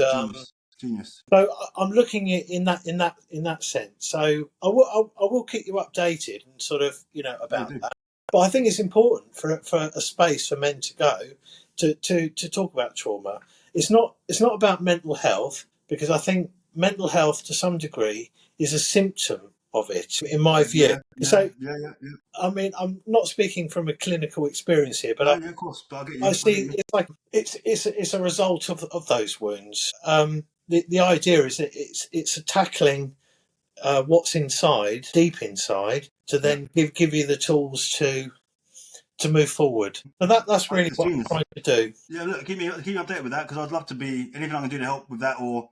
Genius. so I'm looking at in that sense. So I will keep you updated and sort of about that. But I think it's important for a space for men to go to talk about trauma. It's not about mental health, because I think mental health to some degree is a symptom of it, in my view. Yeah. I mean, I'm not speaking from a clinical experience here, but of course. But I get you. I see it's like it's a result of those wounds. The idea is that it's tackling what's inside, deep inside, to then give you the tools to move forward. So that's really what I'm trying to do. Yeah, look, keep me updated with that, because I'd love to be anything I can do to help with that, or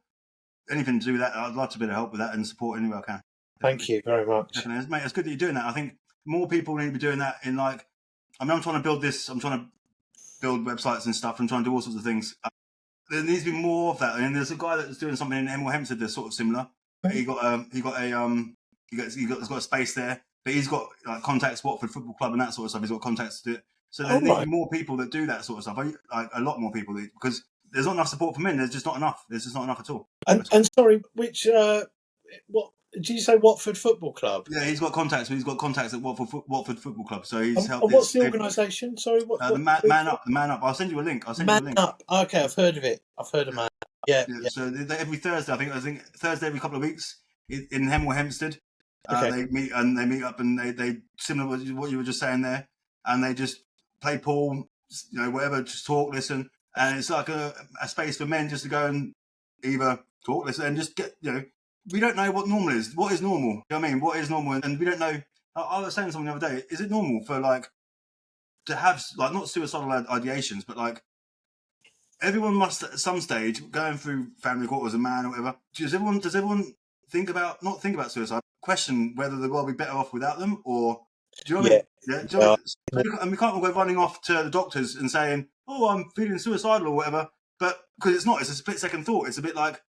anything to do with that. I'd love to be able to help with that and support any way I can. Definitely. Thank you very much. Definitely. Mate, it's good that you're doing that. I think more people need to be doing that. I'm trying to build this. I'm trying to build websites and stuff, and trying to do all sorts of things. There needs to be more of that. And there's a guy that's doing something in Hemel Hempstead that's sort of similar. He's got a space there, but he's got like contacts Watford Football Club and that sort of stuff. He's got contacts to do it. So there needs to be more people that do that sort of stuff. Like a lot more people, because there's not enough support for men. There's just not enough. There's just not enough at all. And sorry, which what did you say? Watford Football Club? Yeah, he's got contacts. He's got contacts at Watford Football Club. So he's helped. And what's the organisation? Sorry, the Man Up. I'll send you a link. Man Up. Okay, I've heard of it. I've heard of Man Up. Yeah. So every Thursday, I think Thursday every couple of weeks in Hemel Hempstead, they meet up and they similar to what you were just saying there, and they just play pool, whatever, just talk, listen, and it's like a space for men just to go and either talk, listen, and just get we don't know what normal is. What is normal? You know what I mean? What is normal? And we don't know. I was saying something the other day. Is it normal for to have not suicidal ideations, but everyone must at some stage, going through family court as a man or whatever, does everyone not think about suicide, question whether the world would be better off without them, or do you know what I mean? Yeah. Do you know what I mean? And we can't all go running off to the doctors and saying, "Oh, I'm feeling suicidal" or whatever, but because it's not. It's a split second thought. It's a bit like,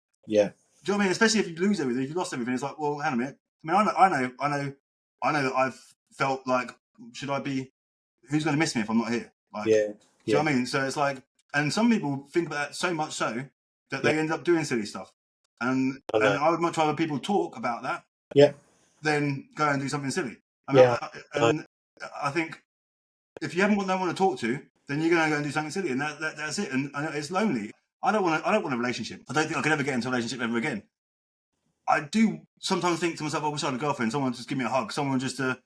do you know what I mean? Especially if you lose everything, if you lost everything, it's like, well, hang on a minute. I mean, I know that I've felt like, should I be? Who's going to miss me if I'm not here? Do you know what I mean? So it's like, and some people think about that so much so that they end up doing silly stuff. And I would much rather people talk about that than go and do something silly. I think if you haven't got no one to talk to, then you're going to go and do something silly, and that's it. And it's lonely. I don't want a relationship. I don't think I could ever get into a relationship ever again. I do sometimes think to myself, I wish I had a girlfriend, someone just give me a hug, someone just to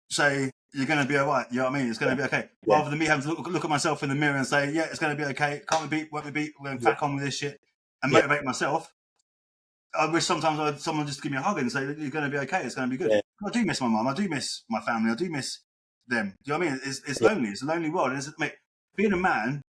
say, you're going to be all right, you know what I mean? It's going to be okay. Rather than me having to look at myself in the mirror and say, yeah, it's going to be okay, can't be beat, won't be beat, we're going to crack on with this shit and motivate myself. I wish sometimes someone just give me a hug and say, you're going to be okay, it's going to be good. Yeah. I do miss my mum, I do miss my family, I do miss them. Do you know what I mean? It's lonely, it's a lonely world. And being a man,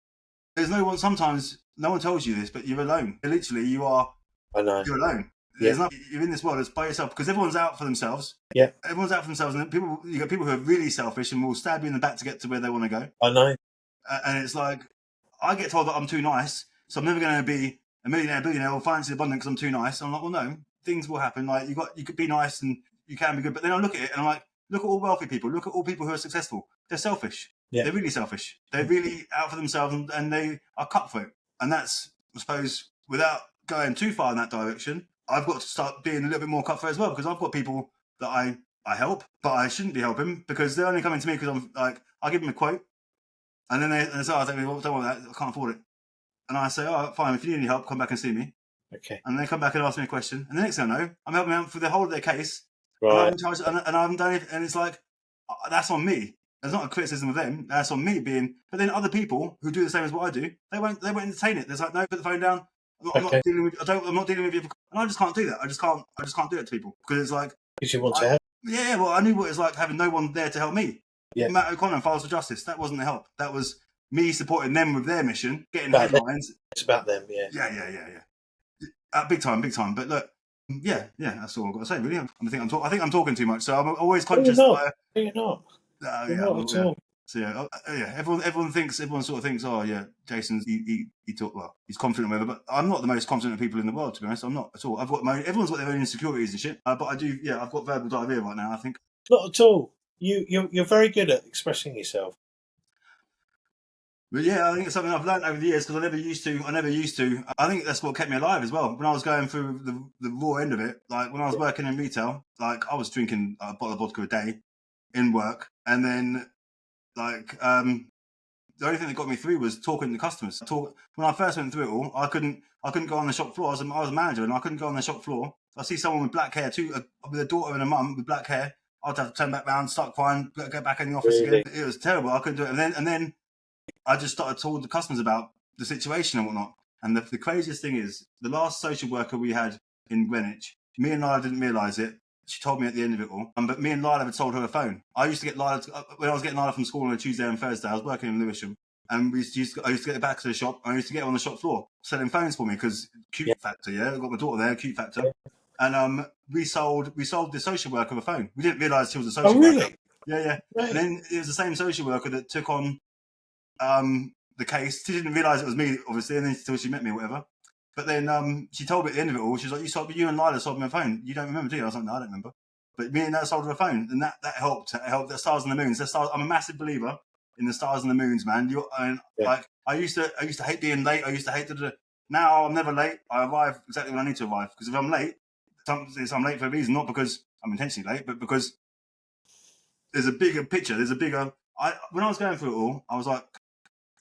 there's no one, sometimes no one tells you this, but you're alone. Literally, you are, you're alone. There's nothing, you're in this world, it's by yourself, because everyone's out for themselves. Yeah. Everyone's out for themselves, and you got people who are really selfish and will stab you in the back to get to where they want to go. I know. And it's like, I get told that I'm too nice, so I'm never going to be a millionaire, billionaire, or financially abundant because I'm too nice. I'm like, well, no, things will happen. Like you could be nice and you can be good, but then I look at it and I'm like, look at all wealthy people, look at all people who are successful. They're selfish. Yeah. They're really selfish. They're really out for themselves, and they are cut for it. And that's, I suppose, without going too far in that direction, I've got to start being a little bit more cutthroat as well, because I've got people that I help, but I shouldn't be helping because they're only coming to me because I'm like, I give them a quote, and then they say, oh, don't want that, I can't afford it. And I say, oh, fine, if you need any help, come back and see me. Okay. And they come back and ask me a question, and the next thing I know, I'm helping them for the whole of their case, right? And I haven't done it, and it's like, that's on me. There's not a criticism of them. That's on me being. But then other people who do the same as what I do, they won't entertain it. There's like, no, put the phone down. I'm not dealing with. I'm not dealing with you. And I just can't do that. I just can't do it to people because it's like. Because you want to help. Yeah, well, I knew what it's like having no one there to help me. Yeah. Matt O'Connor and Files for Justice. That wasn't the help. That was me supporting them with their mission, getting headlines. It's about them. Yeah. Yeah. Big time. But look, yeah. That's all I've got to say. Really, I think I'm talking too much. So I'm always conscious. No, you're not. You're not at all. So yeah, everyone sort of thinks, oh yeah, Jason's he talk well, he's confident or whatever, but I'm not the most confident of people in the world, to be honest. I'm not at all. Everyone's got their own insecurities and shit, but I do. Yeah, I've got verbal diarrhea right now, I think. Not at all. You're very good at expressing yourself. But yeah, I think it's something I've learned over the years because I never used to. I think that's what kept me alive as well. When I was going through the raw end of it, like when I was working in retail, like I was drinking a bottle of vodka a day in work, and then like the only thing that got me through was talking to customers. When I first went through it all, I couldn't go on the shop floor. I was a manager, and I couldn't go on the shop floor. I see someone with black hair, with a daughter and a mum with black hair. I'd have to turn back round, start crying, get back in the office Really? again. It was terrible. I couldn't do it. And then I just started talking to customers about the situation and whatnot. And the craziest thing is, the last social worker we had in Greenwich, me and Lila didn't realise it. She told me at the end of it all. But me and Lila had sold her a phone. I used to get Lila, when I was getting Lila from school on a Tuesday and Thursday, I was working in Lewisham. And I used to get her back to the shop. I used to get her on the shop floor selling phones for me because cute factor, yeah. I got my daughter there, cute factor. And we sold the social worker a phone. We didn't realise she was a social worker. Really? Yeah. Right. And then it was the same social worker that took on the case. She didn't realise it was me, obviously, and then until she met me or whatever. But then she told me at the end of it all, she was like, you and Lila sold me a phone. You don't remember, do you? I was like, no, I don't remember. But me and her sold her a phone, and that helped. It helped. The stars and the moons. I'm a massive believer in the stars and the moons, man. Like I used to hate being late. I used to hate Now I'm never late. I arrive exactly when I need to arrive. Because if I'm late, I'm late for a reason, not because I'm intentionally late, but because there's a bigger picture. When I was going through it all, I was like,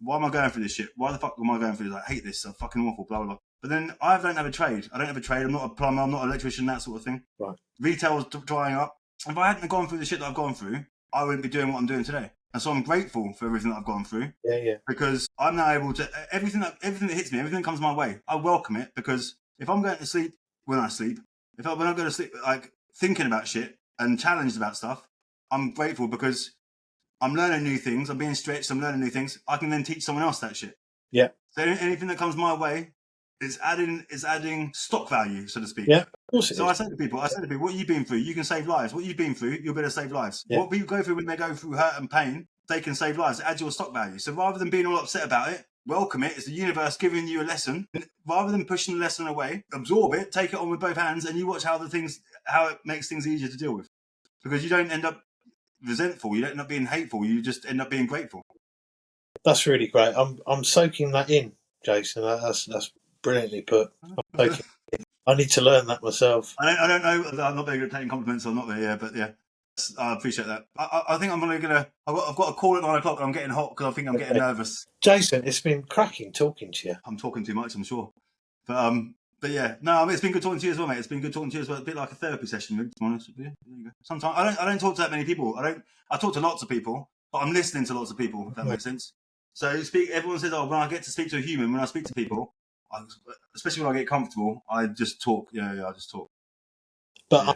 why am I going through this shit? Why the fuck am I going through this? I hate this. I'm fucking awful, blah, blah, blah. But then I don't have a trade. I'm not a plumber. I'm not an electrician, that sort of thing. Right. Retail was drying up. If I hadn't gone through the shit that I've gone through, I wouldn't be doing what I'm doing today. And so I'm grateful for everything that I've gone through. Yeah. Because I'm now able to, everything that hits me, everything that comes my way, I welcome it. Because if I'm going to sleep when I sleep, when I go to sleep, like thinking about shit and challenged about stuff, I'm grateful because I'm learning new things. I'm being stretched. I'm learning new things. I can then teach someone else that shit. Yeah. So anything that comes my way is adding stock value, so to speak. Yeah. Of course it is. I say to people, what you've been through, you can save lives. What you've been through, you'll be able to save lives. Yeah. What people go through when they go through hurt and pain, they can save lives. It adds your stock value. So rather than being all upset about it, welcome it. It's the universe giving you a lesson. Rather than pushing the lesson away, absorb it, take it on with both hands, and you watch how it makes things easier to deal with. Because you don't end up resentful, you don't end up being hateful, you just end up being grateful. That's really great. I'm soaking that in, Jason. That's brilliantly put. I need to learn that myself. I don't know. I'm not very good at taking compliments. I'm not there, yeah, but yeah, I appreciate that. I think I'm gonna. I've got a call at 9 o'clock, and I'm getting hot because I think I'm getting nervous. Jason, it's been cracking talking to you. I'm talking too much, I'm sure, but yeah, no, I mean, it's been good talking to you as well, mate. It's been good talking to you as well. A bit like a therapy session, to be honest with you. There you go. Sometimes I don't talk to that many people. I talk to lots of people, but I'm listening to lots of people. If that makes sense. So everyone says, oh, when I get to speak to a human, when I speak to people, especially when I get comfortable, I just talk. Yeah, I just talk. But yeah.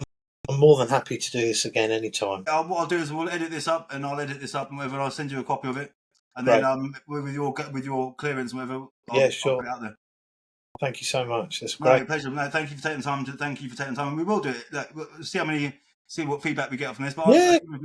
I'm more than happy to do this again anytime. What I'll do is we'll edit this up, and I'll send you a copy of it, and then with your clearance, and whatever. Sure. I'll put it out there. Thank you so much. That's great. No, pleasure. No, thank you for taking time. And we will do it. Like, we'll see what feedback we get from this. But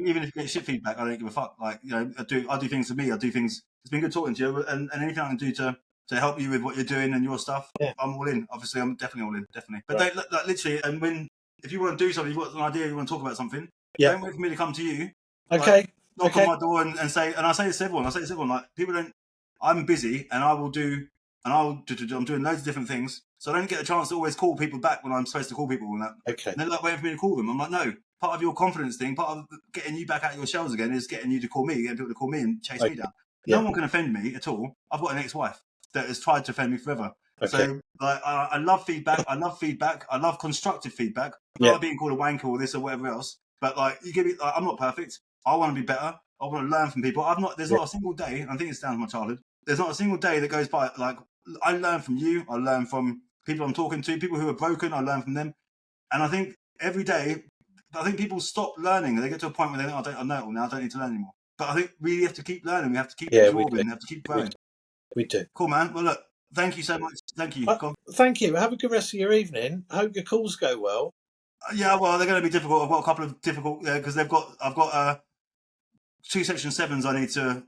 even if you get shit feedback, I don't give a fuck. Like, you know, I do things for me. I do things. It's been good talking to you, and anything I can do to help you with what you're doing and your stuff, I'm all in. Obviously, I'm definitely all in. Definitely. But like literally, and if you want to do something, you've got an idea, you want to talk about something, don't wait for me to come to you. Okay. Knock on my door and say, and I say this to everyone. Like, people don't. I'm busy, and I'm doing loads of different things, so I don't get a chance to always call people back when I'm supposed to call people and that. Okay. And they're like waiting for me to call them. I'm like, no. Part of your confidence thing, part of getting you back out of your shells again, is getting you to call me, getting people to call me and chase me down. No one can offend me at all. I've got an ex-wife that has tried to offend me forever. Okay. So I love feedback. I love constructive feedback. I'm not being called a wanker or this or whatever else. But like, you give me, I'm not perfect. I want to be better. I want to learn from people. There's not a single day, and I think it's down to my childhood. There's not a single day that goes by like I learn from you. I learn from people I'm talking to, people who are broken. I learn from them, and I think every day, people stop learning. They get to a point where they think, I know it all now. I don't need to learn anymore. But I think we have to keep learning. We have to keep absorbing. We have to keep growing. We do. Cool, man. Well, look, thank you so much. Thank you. Thank you. Have a good rest of your evening. I hope your calls go well. Yeah, well, they're going to be difficult. I've got a couple of difficult because I've got 2 section 7s I need to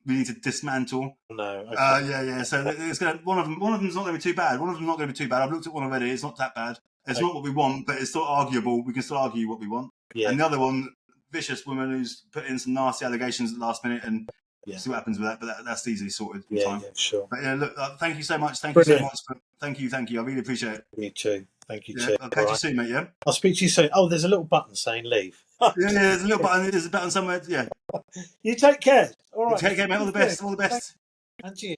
we need to dismantle. No. Okay. Yeah. So it's gonna one of them's not going to be too bad. One of them's not going to be too bad. I've looked at one already. It's not that bad. It's not what we want, but it's still arguable. We can still argue what we want. Yeah. And the other one, vicious woman who's put in some nasty allegations at the last minute, and see what happens with that. But that's easily sorted. Yeah, sure. But yeah, look, thank you so much. Thank Brilliant. you so much. Thank you. I really appreciate it. You too. Thank you Yeah, too. I'll catch you soon, mate. Yeah. I'll speak to you soon. Oh, there's a little button saying leave. Yeah, there's a little button. There's a button somewhere. Yeah. You take care. All right. Take care, mate. All the best. All the best. And you.